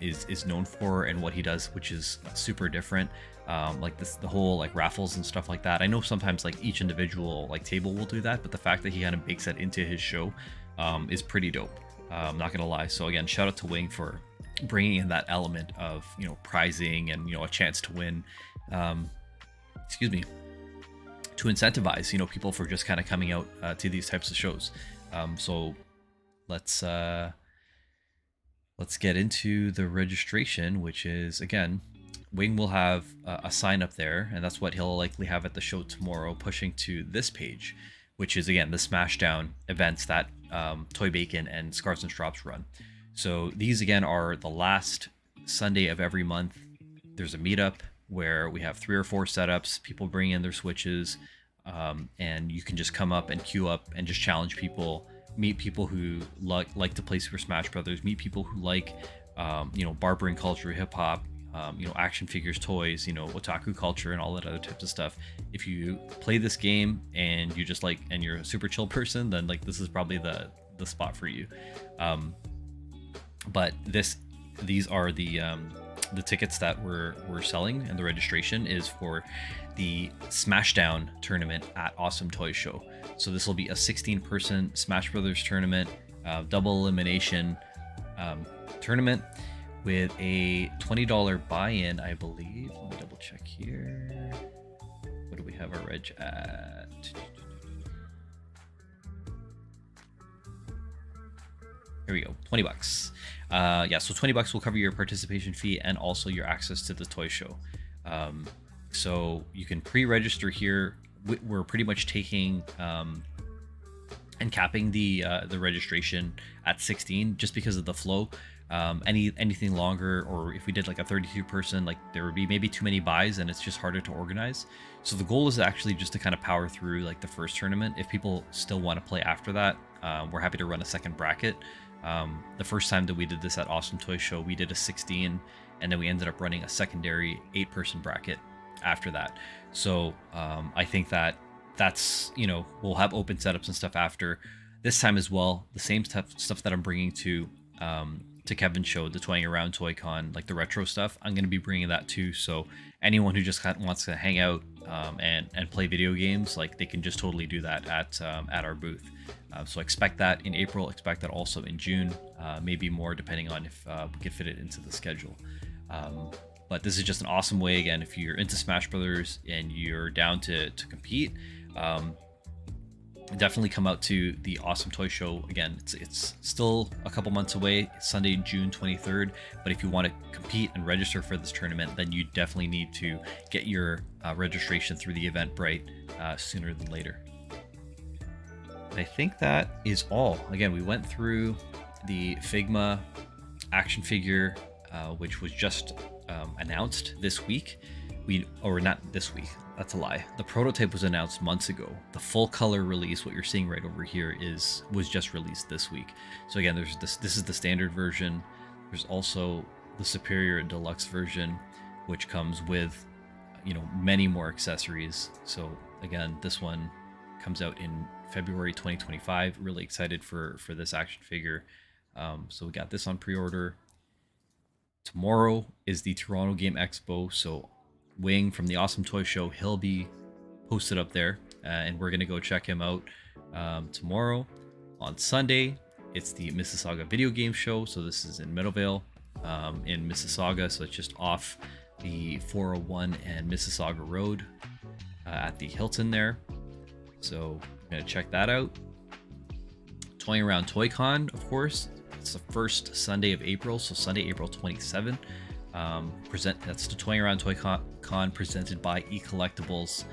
is known for, and what he does, which is super different. Like the whole like raffles and stuff like that. I know sometimes like each individual like table will do that, but the fact that he kind of bakes that into his show is pretty dope. I'm not gonna lie. So again, shout out to Wing for bringing in that element of prizing and a chance to win. To incentivize people for just kind of coming out to these types of shows. So let's get into the registration, which is, again, Wing will have a sign up there, and that's what he'll likely have at the show tomorrow, pushing to this page, which is, again, the Smashdown events that Toy Bacon and Scars and Straps run. So these, again, are the last Sunday of every month. There's a meetup where we have 3 or 4 setups. People bring in their Switches, and you can just come up and queue up and just challenge people, meet people who like to play Super Smash Brothers, meet people who like barbering culture, hip hop, action figures, toys, otaku culture, and all that other types of stuff. If you play this game and you just and you're a super chill person, then this is probably the spot for you. But these are the tickets that we're selling, and the registration is for the Smashdown tournament at Awesome Toy Show. So this will be a 16-person Smash Brothers tournament, double elimination tournament with a $20 buy-in, I believe. Let me double check here. What do we have our reg at? Here we go, $20. So $20 will cover your participation fee and also your access to the toy show. So you can pre-register here. We're pretty much taking and capping the registration at 16 just because of the flow. Anything longer, or if we did like a 32 person, there would be maybe too many buys and it's just harder to organize. So the goal is actually just to kind of power through the first tournament. If people still want to play after that, we're happy to run a second bracket. The first time that we did this at Awesome Toy Show, we did a 16, and then we ended up running a secondary 8-person bracket after that. So I think that's we'll have open setups and stuff after. this time as well, the same stuff that I'm bringing to Kevin's show, the Toying Around Toy Con, like the retro stuff, I'm going to be bringing that too. So anyone who just wants to hang out and play video games, like they can just totally do that at our booth. So expect that in April, expect that also in June, maybe more depending on if we can fit it into the schedule. But this is just an awesome way, again, if you're into Smash Brothers and you're down to compete, definitely come out to the Awesome Toy Show. Again, it's still a couple months away. It's Sunday, June 23rd. But if you want to compete and register for this tournament, then you definitely need to get your registration through the Eventbrite sooner than later. And I think that is all. Again, we went through the Figma action figure, which was just announced this week. Or not this week, that's a lie. The prototype was announced months ago. The full color release, what you're seeing right over here, was just released this week. So again, there's this is the standard version. There's also the superior and deluxe version, which comes with, you know, many more accessories. So again, this one comes out in February 2025. Really excited for this action figure. So we got this on pre-order. Tomorrow is the Toronto Game Expo, so Wing from the Awesome Toy Show, he'll be posted up there, and we're gonna go check him out tomorrow. On Sunday, it's the Mississauga Video Game Show, so this is in Meadowvale in Mississauga, so it's just off the 401 and Mississauga Road at the Hilton there. So I'm gonna check that out. Toying Around Toy Con, of course, it's the first Sunday of April, so Sunday, April 27th. That's the Toying Around Toy Con presented by eCollectibles,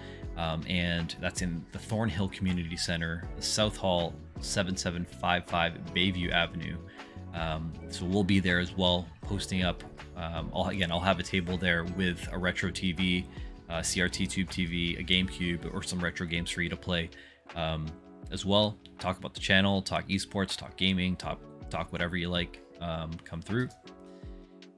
and that's in the Thornhill Community Center, the South Hall, 7755 Bayview Avenue. So we'll be there as well, posting up. I'll have a table there with a retro TV, CRT tube TV, a GameCube, or some retro games for you to play as well. Talk about the channel, talk esports, talk gaming, talk whatever you like. Come through.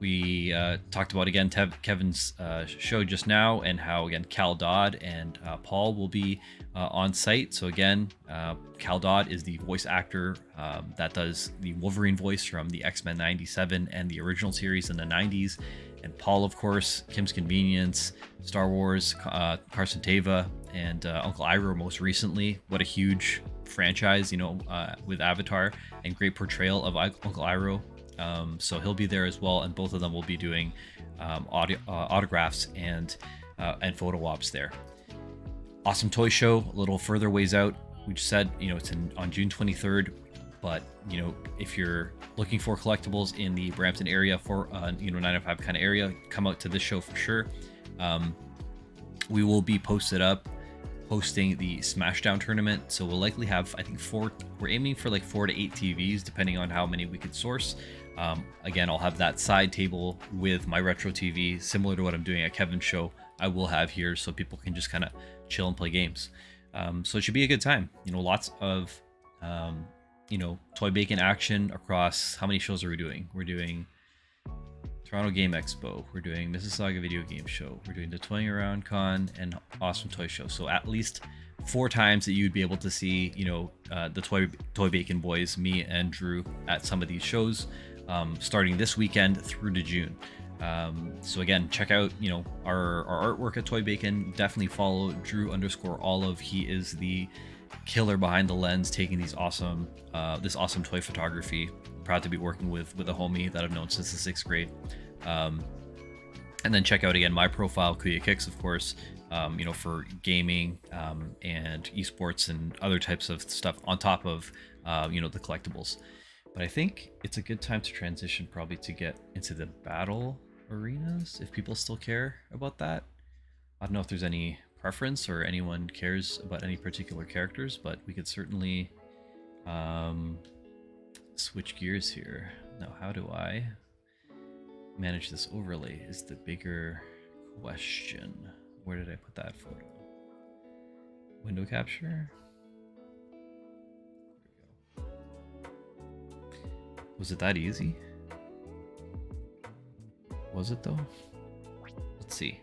We talked about, again, Kevin's show just now, and how, again, Cal Dodd and Paul will be on site. So again, Cal Dodd is the voice actor that does the Wolverine voice from the X-Men 97 and the original series in the 90s. And Paul, of course, Kim's Convenience, Star Wars, Carson Teva, and Uncle Iroh most recently. What a huge franchise, you know, with Avatar, and great portrayal of Uncle Iroh. So he'll be there as well, and both of them will be doing autographs and photo ops there. Awesome Toy Show, a little further ways out. We just said, you know, it's on June 23rd, but, you know, if you're looking for collectibles in the Brampton area, for 905 kind of area, come out to this show for sure. We will be posted up hosting the Smashdown tournament, so we'll likely have, I think, we're aiming for like 4 to 8 TVs depending on how many we could source. Again, I'll have that side table with my retro TV, similar to what I'm doing at Kevin's show. I will have here, so people can just kind of chill and play games. So it should be a good time. You know, lots of Toy Bacon action across. How many shows are we doing? We're doing Toronto Game Expo, we're doing Mississauga Video Game Show, we're doing the Toying Around Con, and Awesome Toy Show. So at least 4 times that you'd be able to see, you know, the Toy Bacon boys, me and Drew, at some of these shows, starting this weekend through to June. So again, check out, you know, our artwork at Toy Bacon. Definitely follow Drew_Olive. He is the killer behind the lens, taking these awesome toy photography. Proud to be working with a homie that I've known since the 6th grade. And then check out, again, my profile, Kuya Kicks, of course, you know, for gaming and esports and other types of stuff on top of you know, the collectibles. But I think it's a good time to transition, probably, to get into the battle arenas, if people still care about that. I don't know if there's any preference or anyone cares about any particular characters, but we could certainly switch gears here. Now, how do I manage this overlay is the bigger question. Where did I put that photo? Window capture? There we go. Was it that easy? Was it though? Let's see.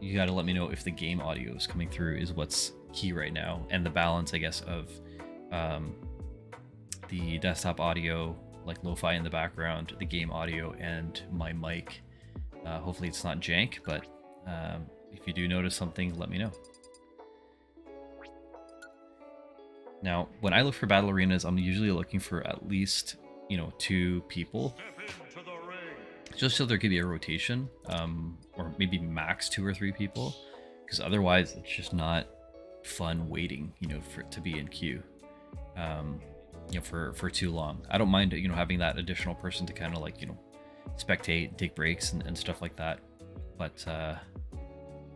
You gotta let me know if the game audio is coming through, is what's key right now, and the balance, I guess, of the desktop audio, like lo-fi in the background, the game audio, and my mic. Hopefully it's not jank, but if you do notice something, let me know. Now, when I look for battle arenas, I'm usually looking for at least, 2 people, just so there could be a rotation, or maybe max 2 or 3 people, because otherwise it's just not fun waiting, for it to be in queue, for too long. I don't mind, having that additional person to kind of like, spectate, take breaks, and stuff like that, but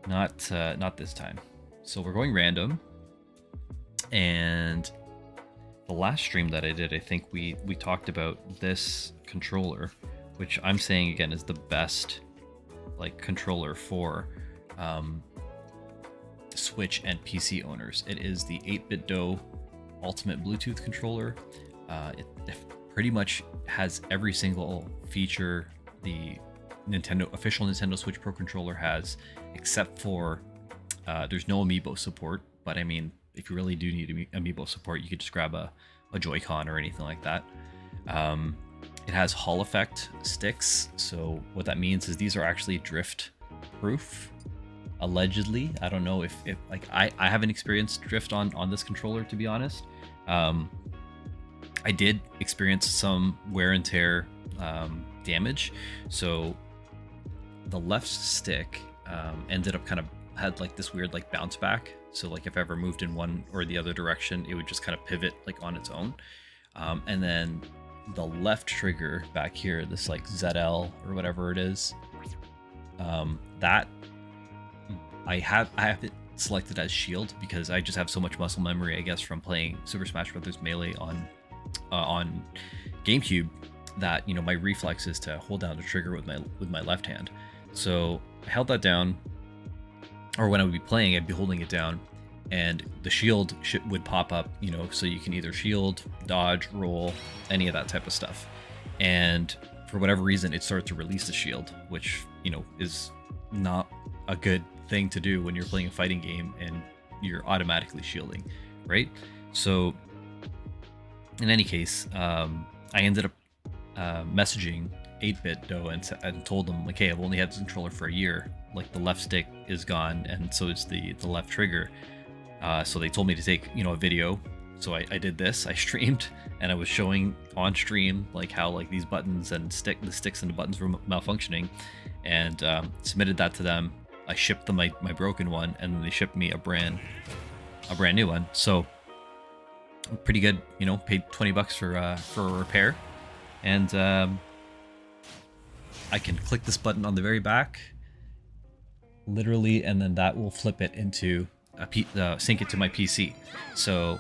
not this time. So we're going random. And the last stream that I did, I think we talked about this controller, which I'm saying again is the best like controller for Switch and PC owners. It is the 8BitDo Ultimate Bluetooth controller. It pretty much has every single feature the official Nintendo Switch Pro controller has, except for there's no amiibo support. But I mean, if you really do need amiibo support, you could just grab a Joy-Con or anything like that. It has Hall effect sticks. So what that means is these are actually drift proof, allegedly. I don't know if like I haven't experienced drift on this controller, to be honest. I did experience some wear and tear damage. So the left stick ended up kind of had like this weird like bounce back. So like if I ever moved in one or the other direction, it would just kind of pivot like on its own. And then the left trigger back here, this like ZL or whatever it is, that I have it selected as shield because I just have so much muscle memory, I guess, from playing Super Smash Bros. Melee on GameCube that my reflex is to hold down the trigger with my left hand. So I held that down. Or when I would be playing, I'd be holding it down, and the shield would pop up, so you can either shield, dodge, roll, any of that type of stuff. And for whatever reason, it started to release the shield, which, is not a good thing to do when you're playing a fighting game and you're automatically shielding, right? So in any case, I ended up messaging 8BitDo and told them, like, hey, I've only had this controller for a year. Like, the left stick is gone, and so is the left trigger. So they told me to take, a video. So I did this. I streamed, and I was showing on stream like how like these buttons and the sticks and the buttons were malfunctioning, and submitted that to them. I shipped them my broken one, and then they shipped me a brand new one. So pretty good, paid $20 for a repair, and I can click this button on the very back, literally, and then that will flip it into sync it to my PC. So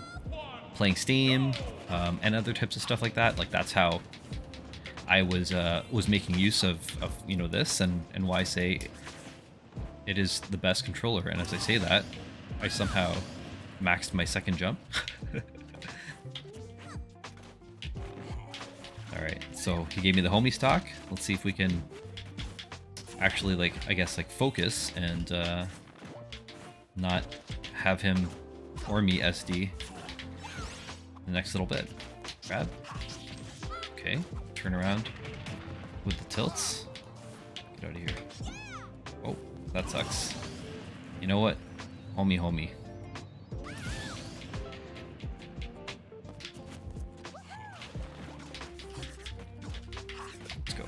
playing Steam and other types of stuff like that, like that's how I was making use of this, and why I say it is the best controller. And as I say that, I somehow maxed my second jump. All right, so he gave me the homie stock. Let's see if we can actually, like, I guess, like, focus and not have him or me SD the next little bit. Grab. Okay, turn around with the tilts. Get out of here. Oh, that sucks. You know what? Homie. Let's go.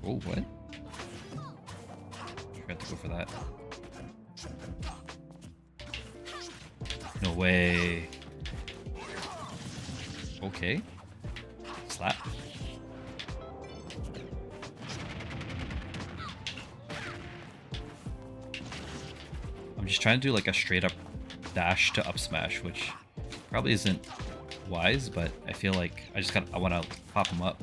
Oh, what? Forgot to go for that. No way. Okay. Slap. I'm just trying to do like a straight up dash to up smash, which probably isn't wise, but I feel like I want to pop him up.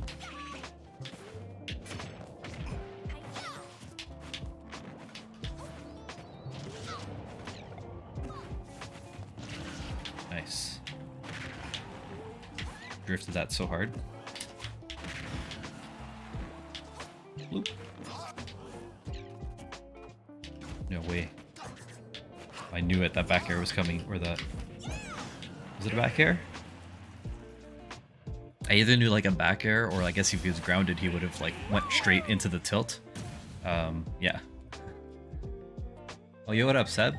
Nice. Drifted that so hard. Bloop. No way. I knew it. That back air was coming. Or that. Was it a back air? I either knew like a back air, or I guess if he was grounded, he would have like went straight into the tilt. Yeah. Oh, yo, what up, Seb?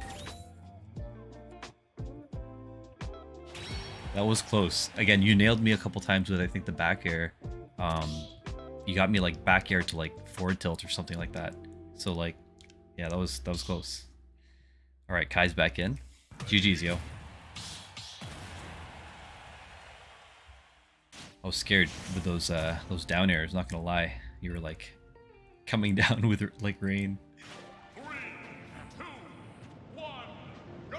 That was close. Again, you nailed me a couple times with I think the back air. You got me like back air to like forward tilt or something like that. So like, yeah, that was close. All right, Kai's back in. GG's, yo. I was scared with those down airs. Not gonna lie, you were like coming down with like rain. 3, 2, 1, go!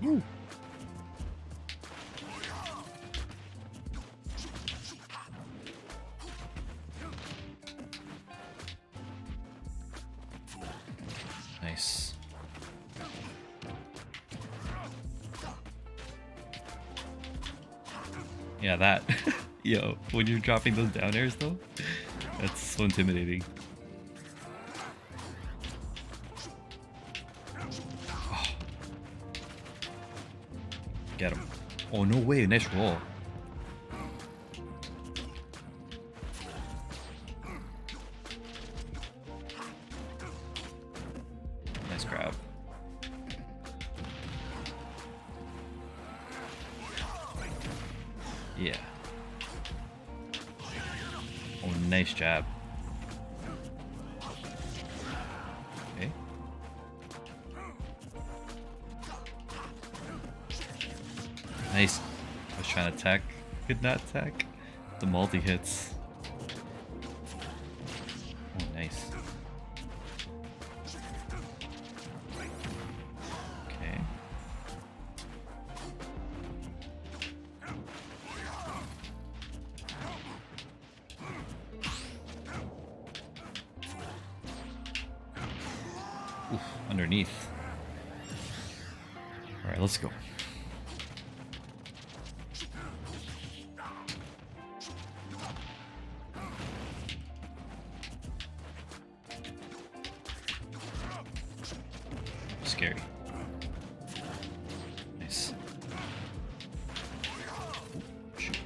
Woo. Nice. Yeah, that. Yo, when you're dropping those down airs though, that's so intimidating. Oh. Get him. Oh, no way. Nice roll. Nice grab. Yeah. Oh, nice jab. Okay. Nice. I was trying to attack. Could not attack. The multi hits. Oh, nice. Okay. Oof, underneath. All right, let's go. Scary. Nice. Ooh, shoot.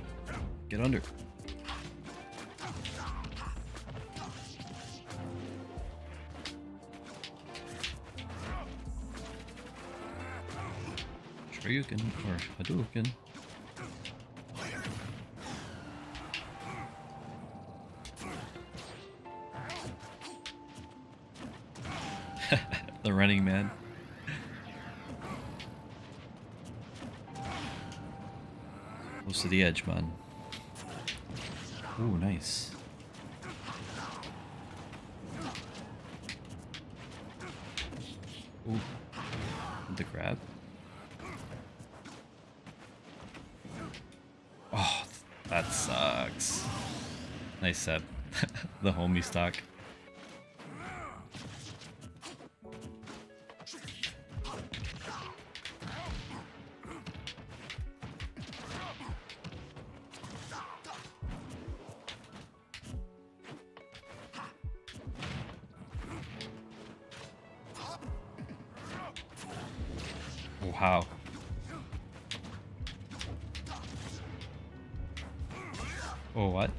Get under. Shoryuken or Hadouken. The running man. Close to the edge, man. Ooh, nice. Ooh. The grab. Oh, that sucks. Nice set. The homie stock. Wow. Oh, what?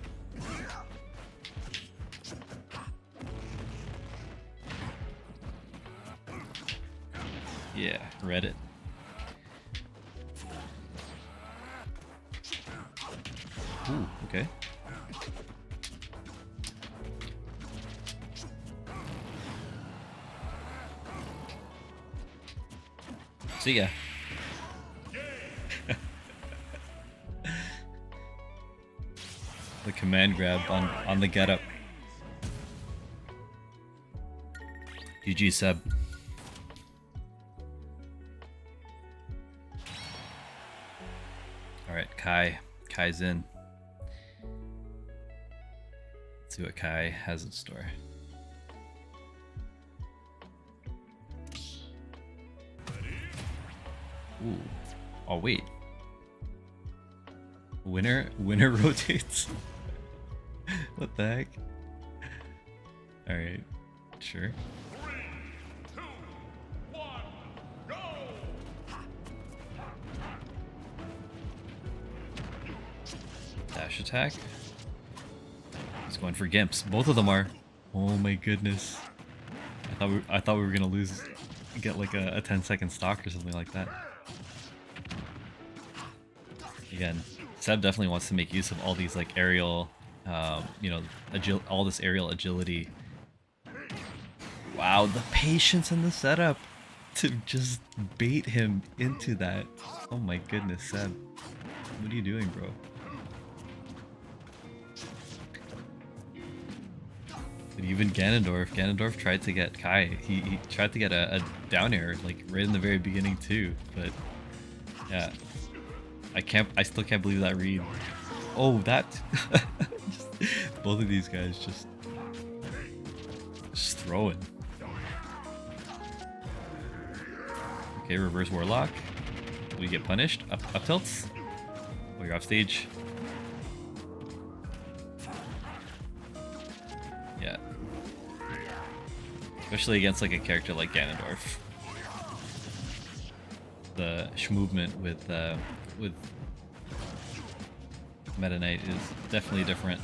Yeah, read it. Ooh, okay. See ya. The command grab on the getup. GG Seb. Alright, Kai's in. Let's see what Kai has in store. Ooh. Oh wait. Winner rotates. What the heck? All right. Sure. 3, 2, 1, go! Dash attack. He's going for Gimps. Both of them are. Oh my goodness. I thought we were gonna lose, get like a 10-second stock or something like that. Again, Seb definitely wants to make use of all these like aerial, you know, all this aerial agility. Wow, the patience and the setup to just bait him into that. Oh my goodness, Seb. What are you doing, bro? But even Ganondorf tried to get Kai. He tried to get a down air like right in the very beginning too. But yeah, I still can't believe that read. Oh, that both of these guys just throwing. Okay, reverse Warlock. Will you get punished? Up tilts? Oh, you're off stage. Yeah. Especially against like a character like Ganondorf. The movement with Meta Knight is definitely different.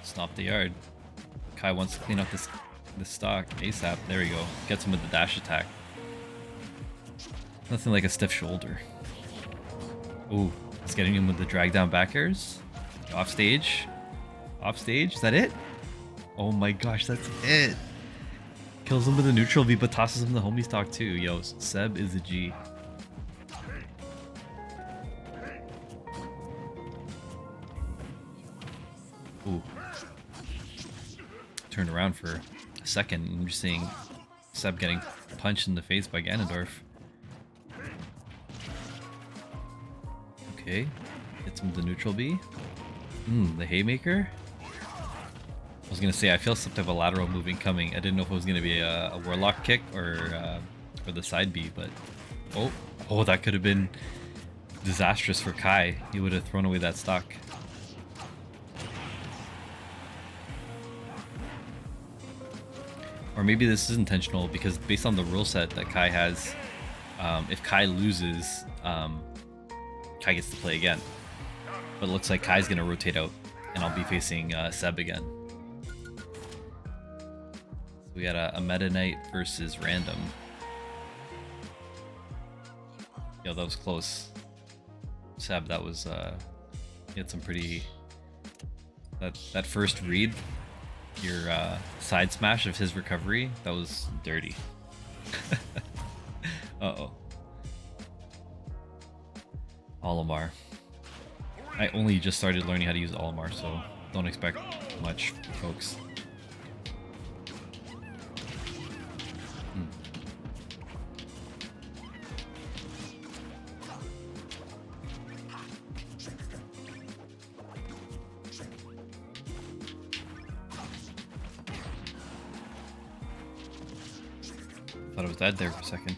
Stop the yard. Kai wants to clean up this stock ASAP. There we go. Gets him with the dash attack. Nothing like a stiff shoulder. Ooh, he's getting him with the drag down back airs. Off stage. Off stage. Is that it? Oh my gosh, that's it. Kills him with a neutral V, but tosses him the homie stock too. Yo, Seb is a G. Ooh. Turned around for a second and you're seeing Seb getting punched in the face by Ganondorf. Okay. Hits him with the neutral B. The haymaker. I was gonna say I feel some type of lateral moving coming. I didn't know if it was gonna be a warlock kick or the side B, but oh, that could have been disastrous for Kai. He would have thrown away that stock. Or maybe this is intentional because based on the rule set that Kai has, if Kai loses, Kai gets to play again. But it looks like Kai's gonna rotate out, and I'll be facing Seb again. So we got a Meta Knight versus random. Yo, that was close. Seb, that was he had some pretty that first read, your side smash of his recovery, that was dirty. Uh-oh. Olimar. I only just started learning how to use Olimar, so don't expect much, folks. Thought it was dead there for a second.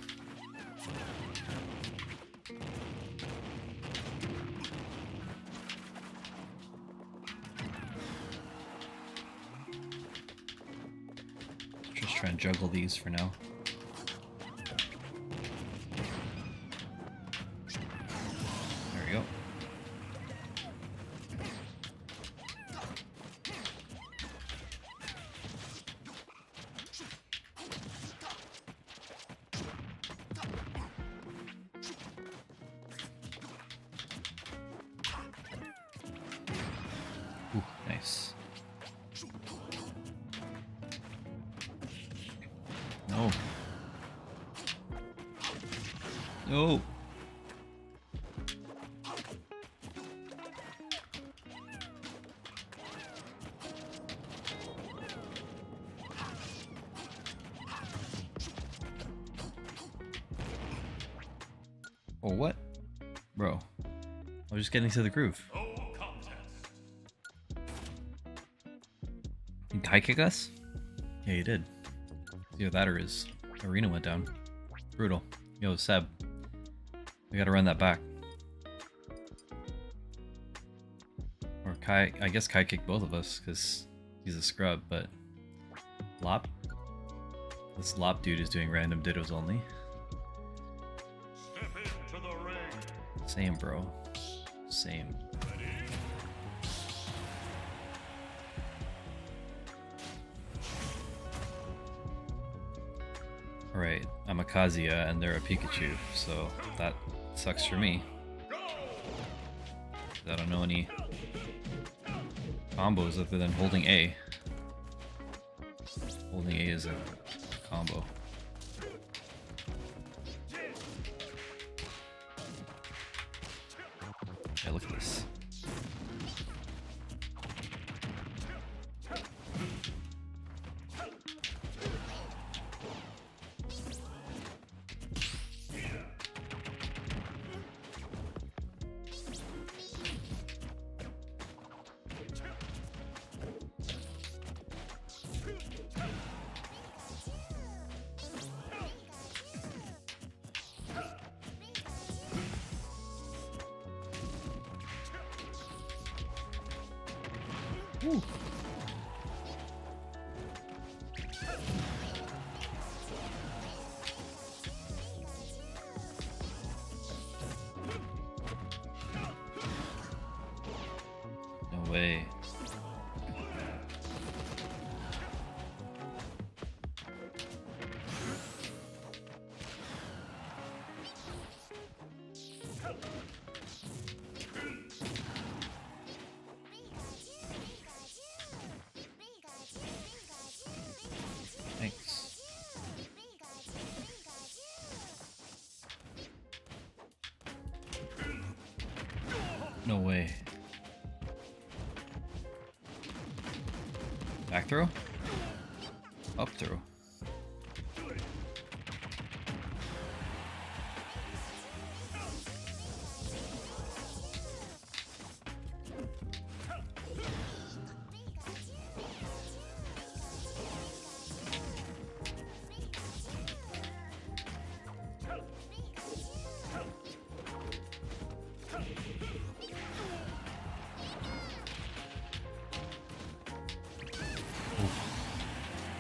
Just try and juggle these for now. There we go. Ooh, nice. No. No. Oh, what? Bro. I was just getting to the groove. No contest. Did Kai kick us? Yeah, he did. Either that or his arena went down. Brutal. Yo, Seb. We gotta run that back. Or Kai. I guess Kai kicked both of us because he's a scrub, but. Lop? This Lop dude is doing random dittos only. Step into the ring. Same, bro. Same. Alright, I'm a Kazuya and they're a Pikachu, so that sucks for me. I don't know any combos other than holding A. Holding A is a combo. Yeah, look at this. Woo. No way. Thanks. No way. Back throw? Up throw.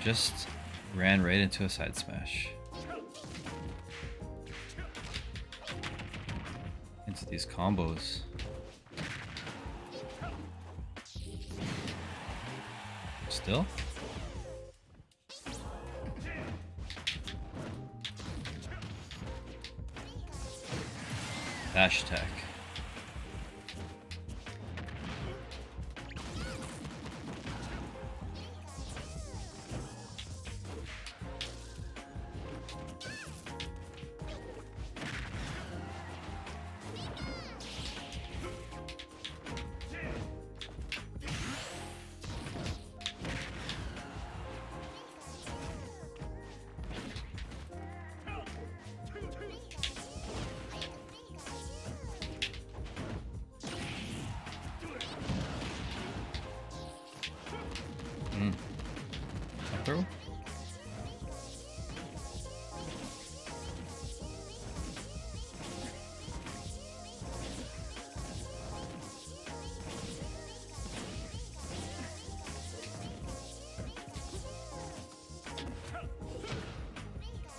Just ran right into a side smash. Into these combos. Still? Dash attack. Up throw?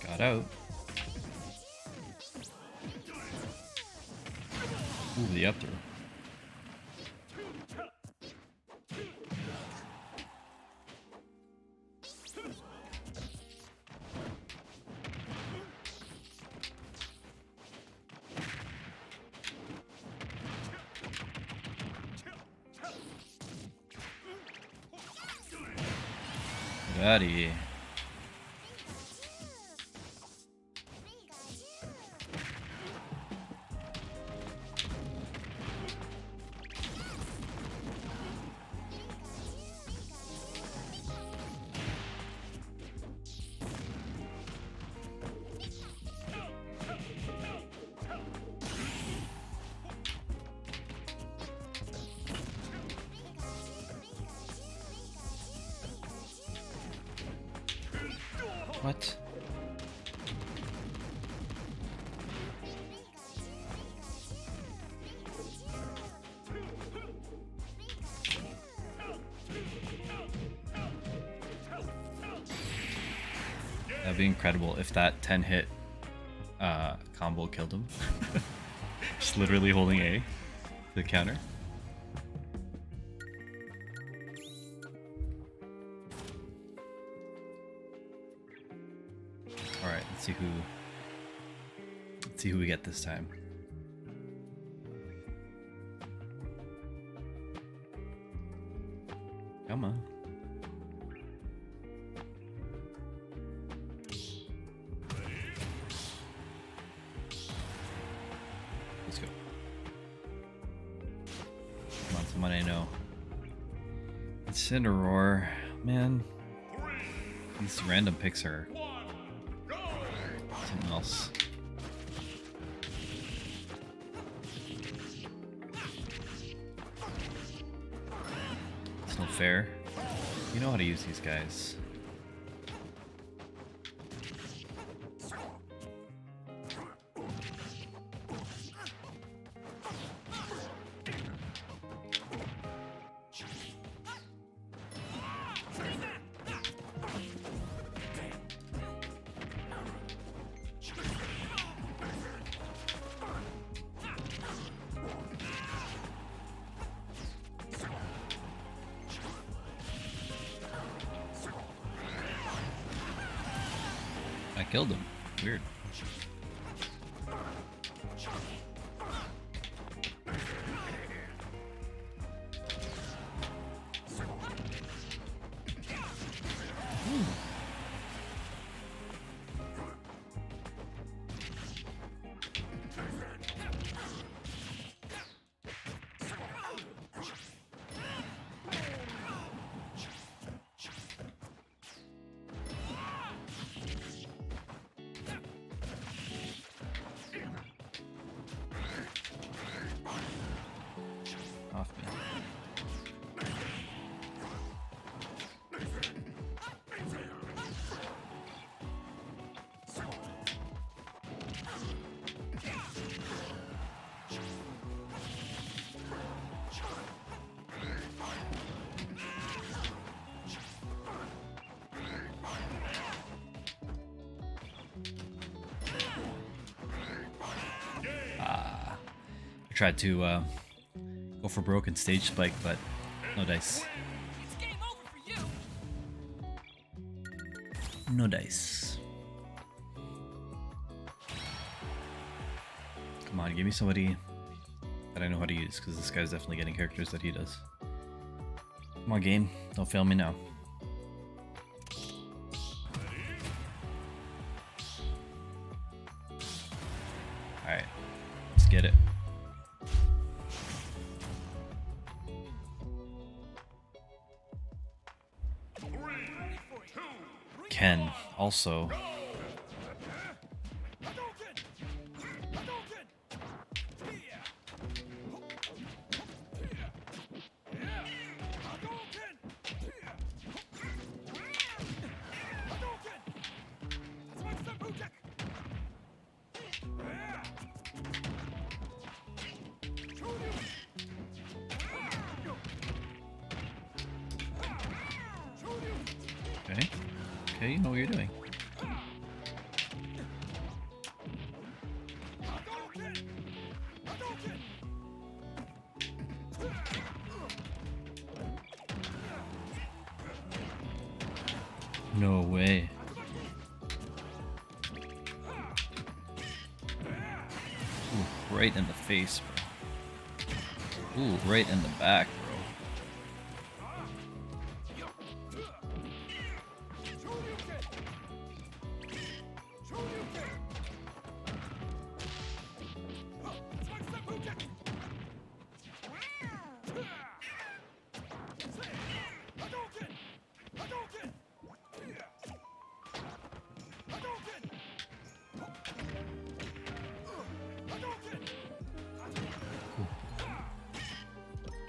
Got out. Ooh, the up throw. Get out of here. What? That'd be incredible if that 10 hit combo killed him. Just literally holding A to the counter. Alright, let's see who we get this time. Come on. Let's go. Come on, someone I know. Incineroar, man. These random picks are something else. It's not fair. You know how to use these guys. I killed him. Weird. Off me. I tried to go for broken stage spike, but no dice. It's game over for you. No dice. Come on, give me somebody that I know how to use, because this guy's definitely getting characters that he does. Come on, game. Don't fail me now. Alright. Let's get it. Ken also. Okay. Okay, you know what you're doing. No way. Ooh, right in the face, bro. Ooh, right in the back, bro.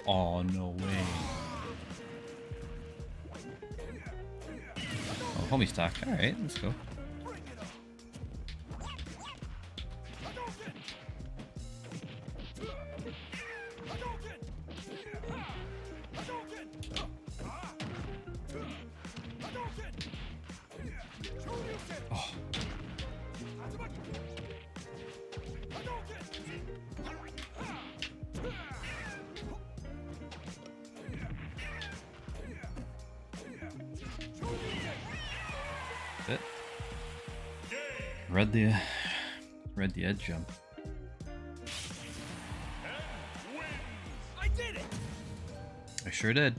Oh, no way. Homie stock. Alright, let's go. Oh. It. Read the edge jump. I did it! I sure did.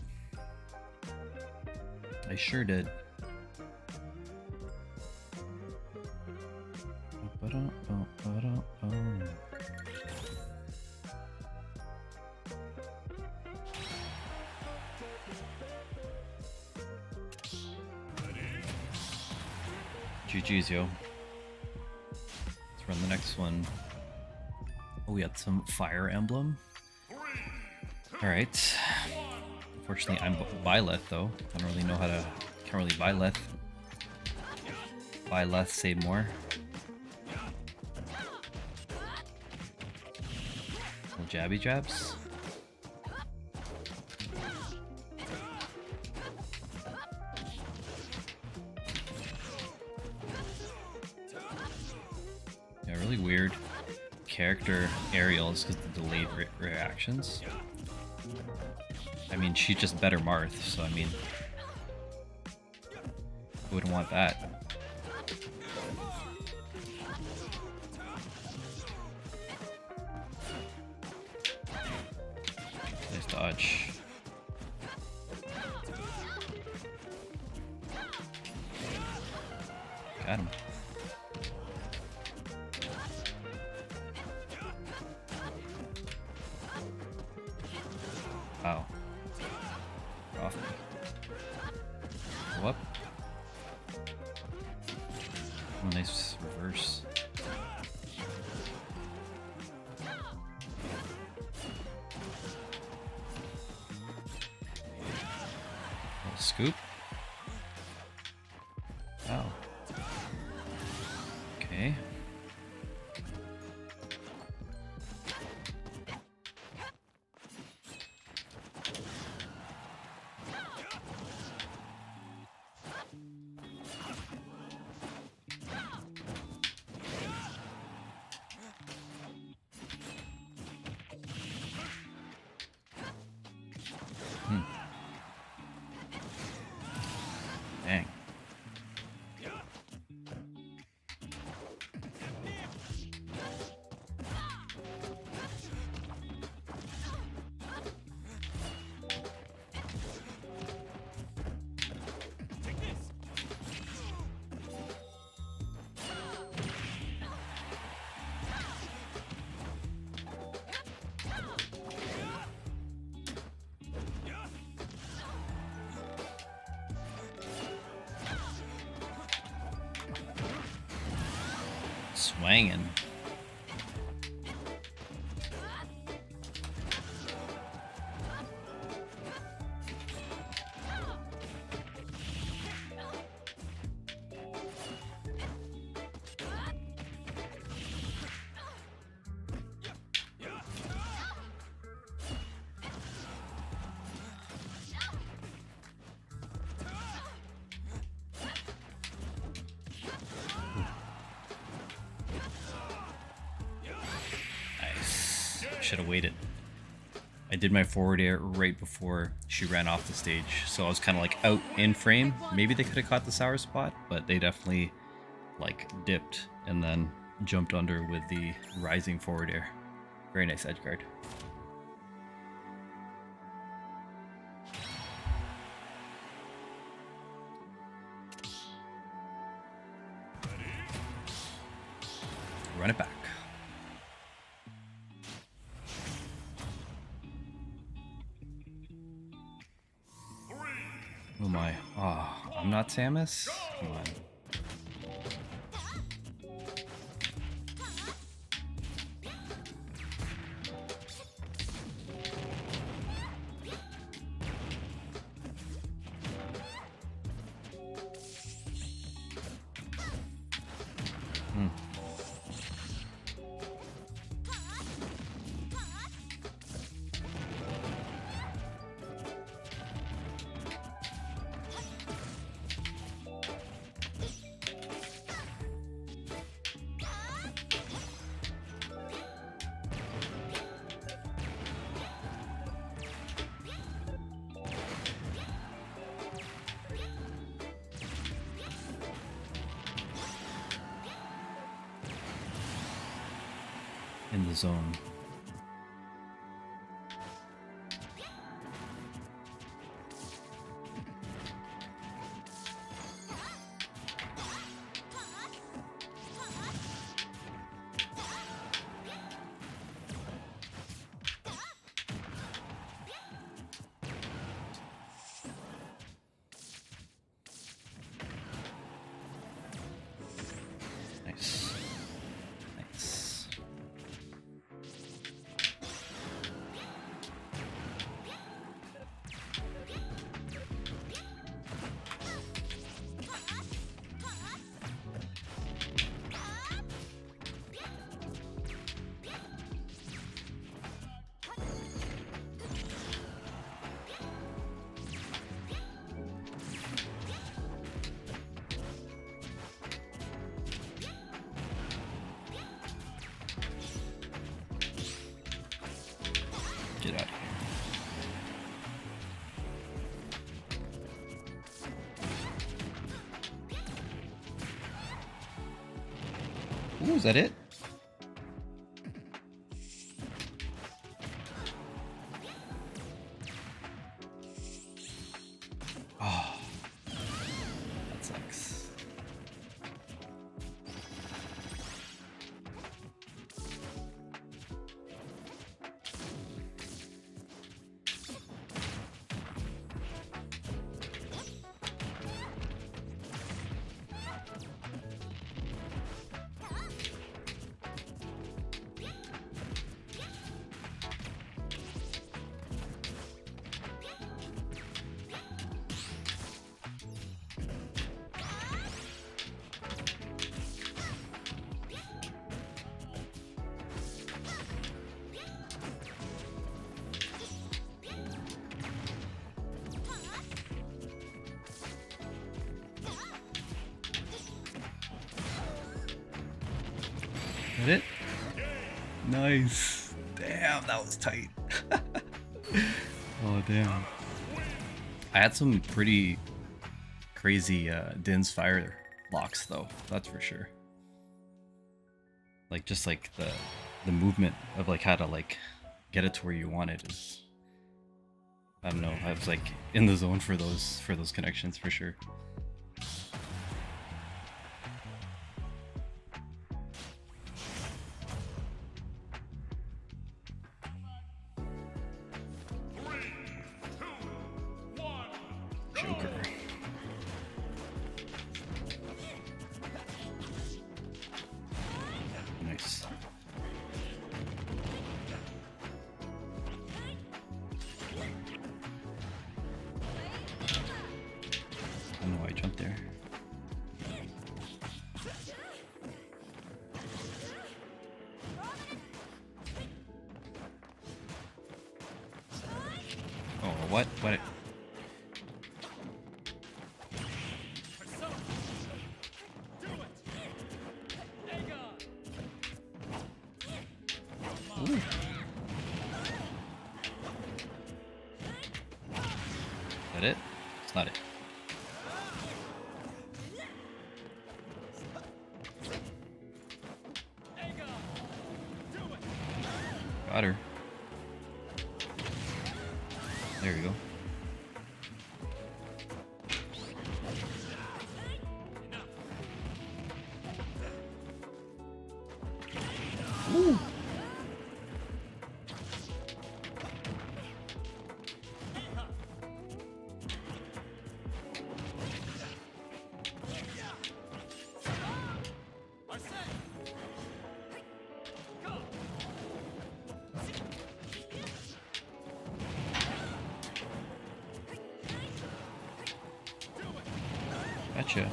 I sure did. GG's, yo. Let's run the next one. Oh, we got some Fire Emblem. Alright. Unfortunately, I'm Byleth, though. I don't really know how to... Can't really Byleth. Byleth, save more. Little jabby jabs. Yeah, really weird character aerials because the delayed reactions. I mean, she's just better Marth, so I mean, who wouldn't want that? Nice dodge. Got him. Wow. Off me. Go up. Oh, nice reverse. Little scoop. Wow. Okay. Dang. Swangin'. Should have waited. I did my forward air right before she ran off the stage, so I was kind of like out in frame. Maybe they could have caught the sour spot, but they definitely like dipped and then jumped under with the rising forward air. Very nice edge guard. Run it back. Oh my. Oh, I'm not Samus? Come on. Hmm. In the zone. Nice. Nice. Get out of here. Ooh, is that it? Oh, that sucks. That it? Nice. Damn, that was tight. Oh, damn. I had some pretty crazy Din's fire locks though, that's for sure. Like just like the movement of like how to like get it to where you want it is, I don't know, I was like in the zone for those connections for sure. Joker. Nice. I don't know why I jumped there. Oh, what? What? Ooh. Is that it? It's not it. Got her. There we go. Ooh. Gotcha.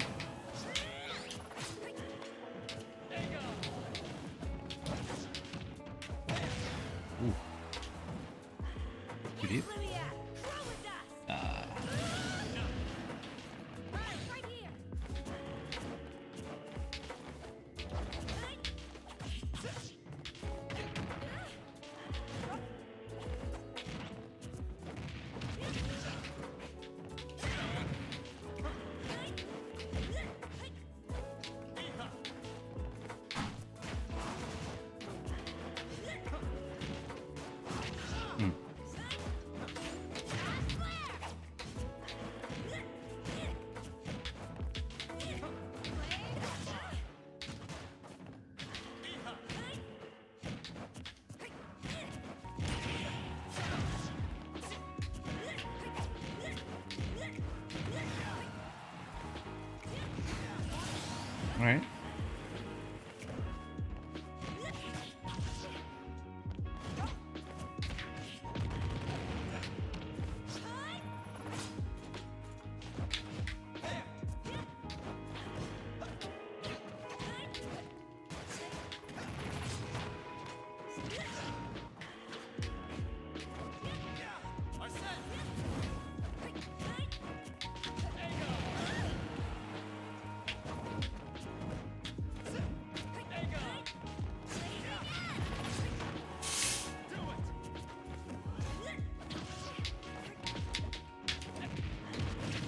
All right.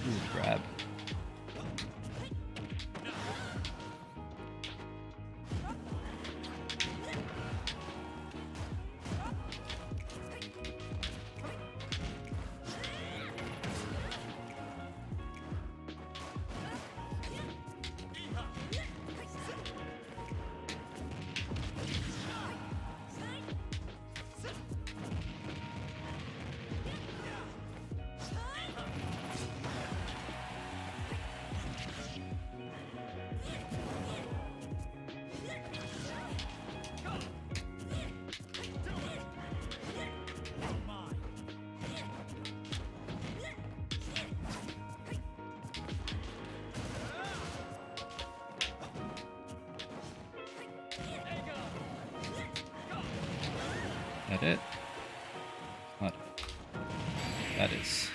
Ooh, grab. That it? Not it. That is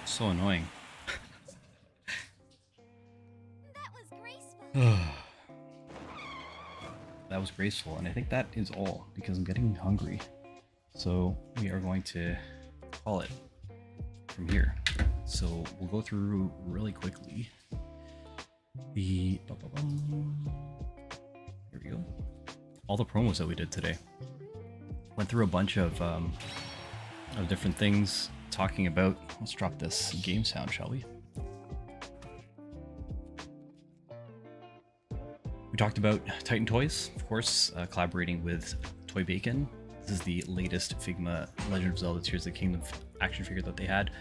so annoying. That was graceful. That was graceful, and I think that is all because I'm getting hungry. So we are going to call it from here. So we'll go through really quickly the here we go. All the promos that we did today. Went through a bunch of different things talking about. Let's drop this game sound, shall we? We talked about Titan Toys, of course, collaborating with Toy Bacon. This is the latest Figma Legend of Zelda Tears of the Kingdom action figure that they had,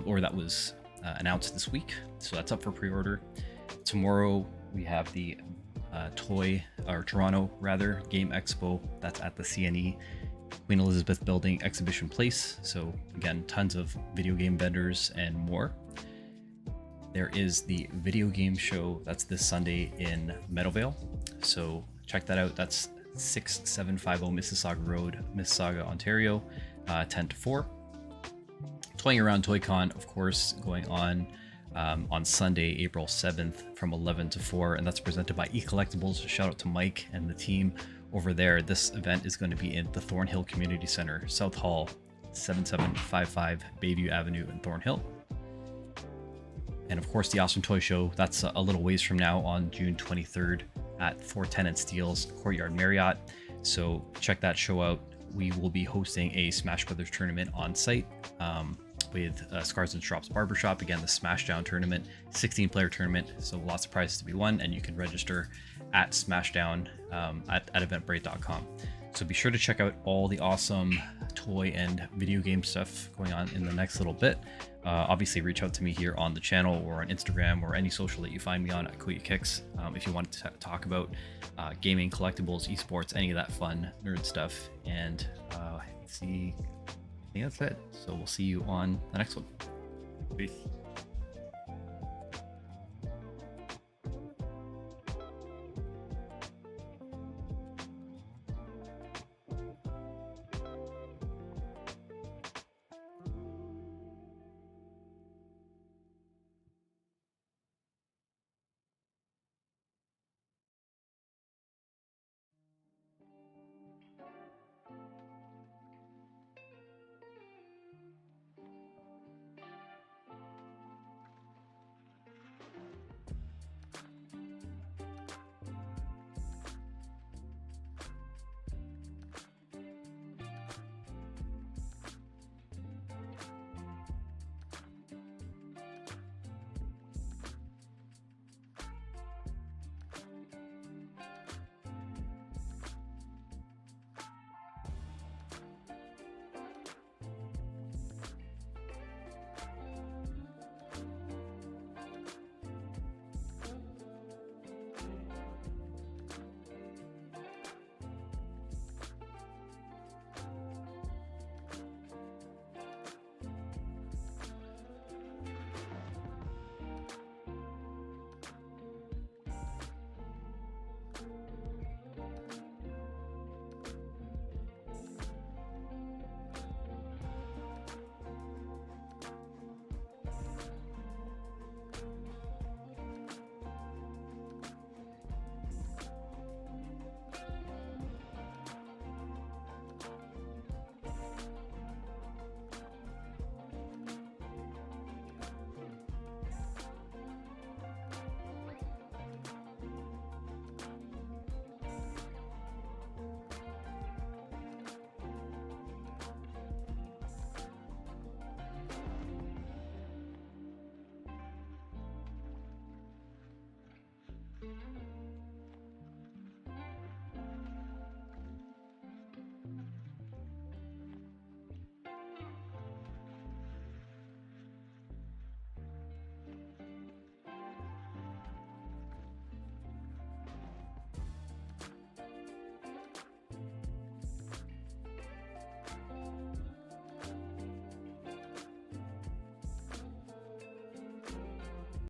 or that was announced this week. So that's up for pre-order. Tomorrow we have the Toronto Game Expo. That's at the CNE Queen Elizabeth Building Exhibition Place. So again, tons of video game vendors and more. There is the video game show that's this Sunday in Meadowvale. So check that out. That's 6750 Mississauga Road, Mississauga, Ontario, 10 to 4. Toying Around ToyCon, of course, going on Sunday, April 7th from 11 to 4, and that's presented by eCollectibles. Shout out to Mike and the team over there. This event is going to be in the Thornhill Community Center, South Hall, 7755 Bayview Avenue in Thornhill. And of course, the Awesome Toy Show, that's a little ways from now on June 23rd at 410 and Steele's Courtyard Marriott. So check that show out. We will be hosting a Smash Brothers tournament on site with Scars and Strops Barbershop. Again, the Smashdown tournament, 16-player tournament. So lots of prizes to be won, and you can register at Smashdown at eventbrite.com. So be sure to check out all the awesome toy and video game stuff going on in the next little bit. Obviously, reach out to me here on the channel or on Instagram or any social that you find me on at Kuya Kicks if you want to talk about gaming, collectibles, esports, any of that fun nerd stuff. And I think that's it. So we'll see you on the next one. Peace.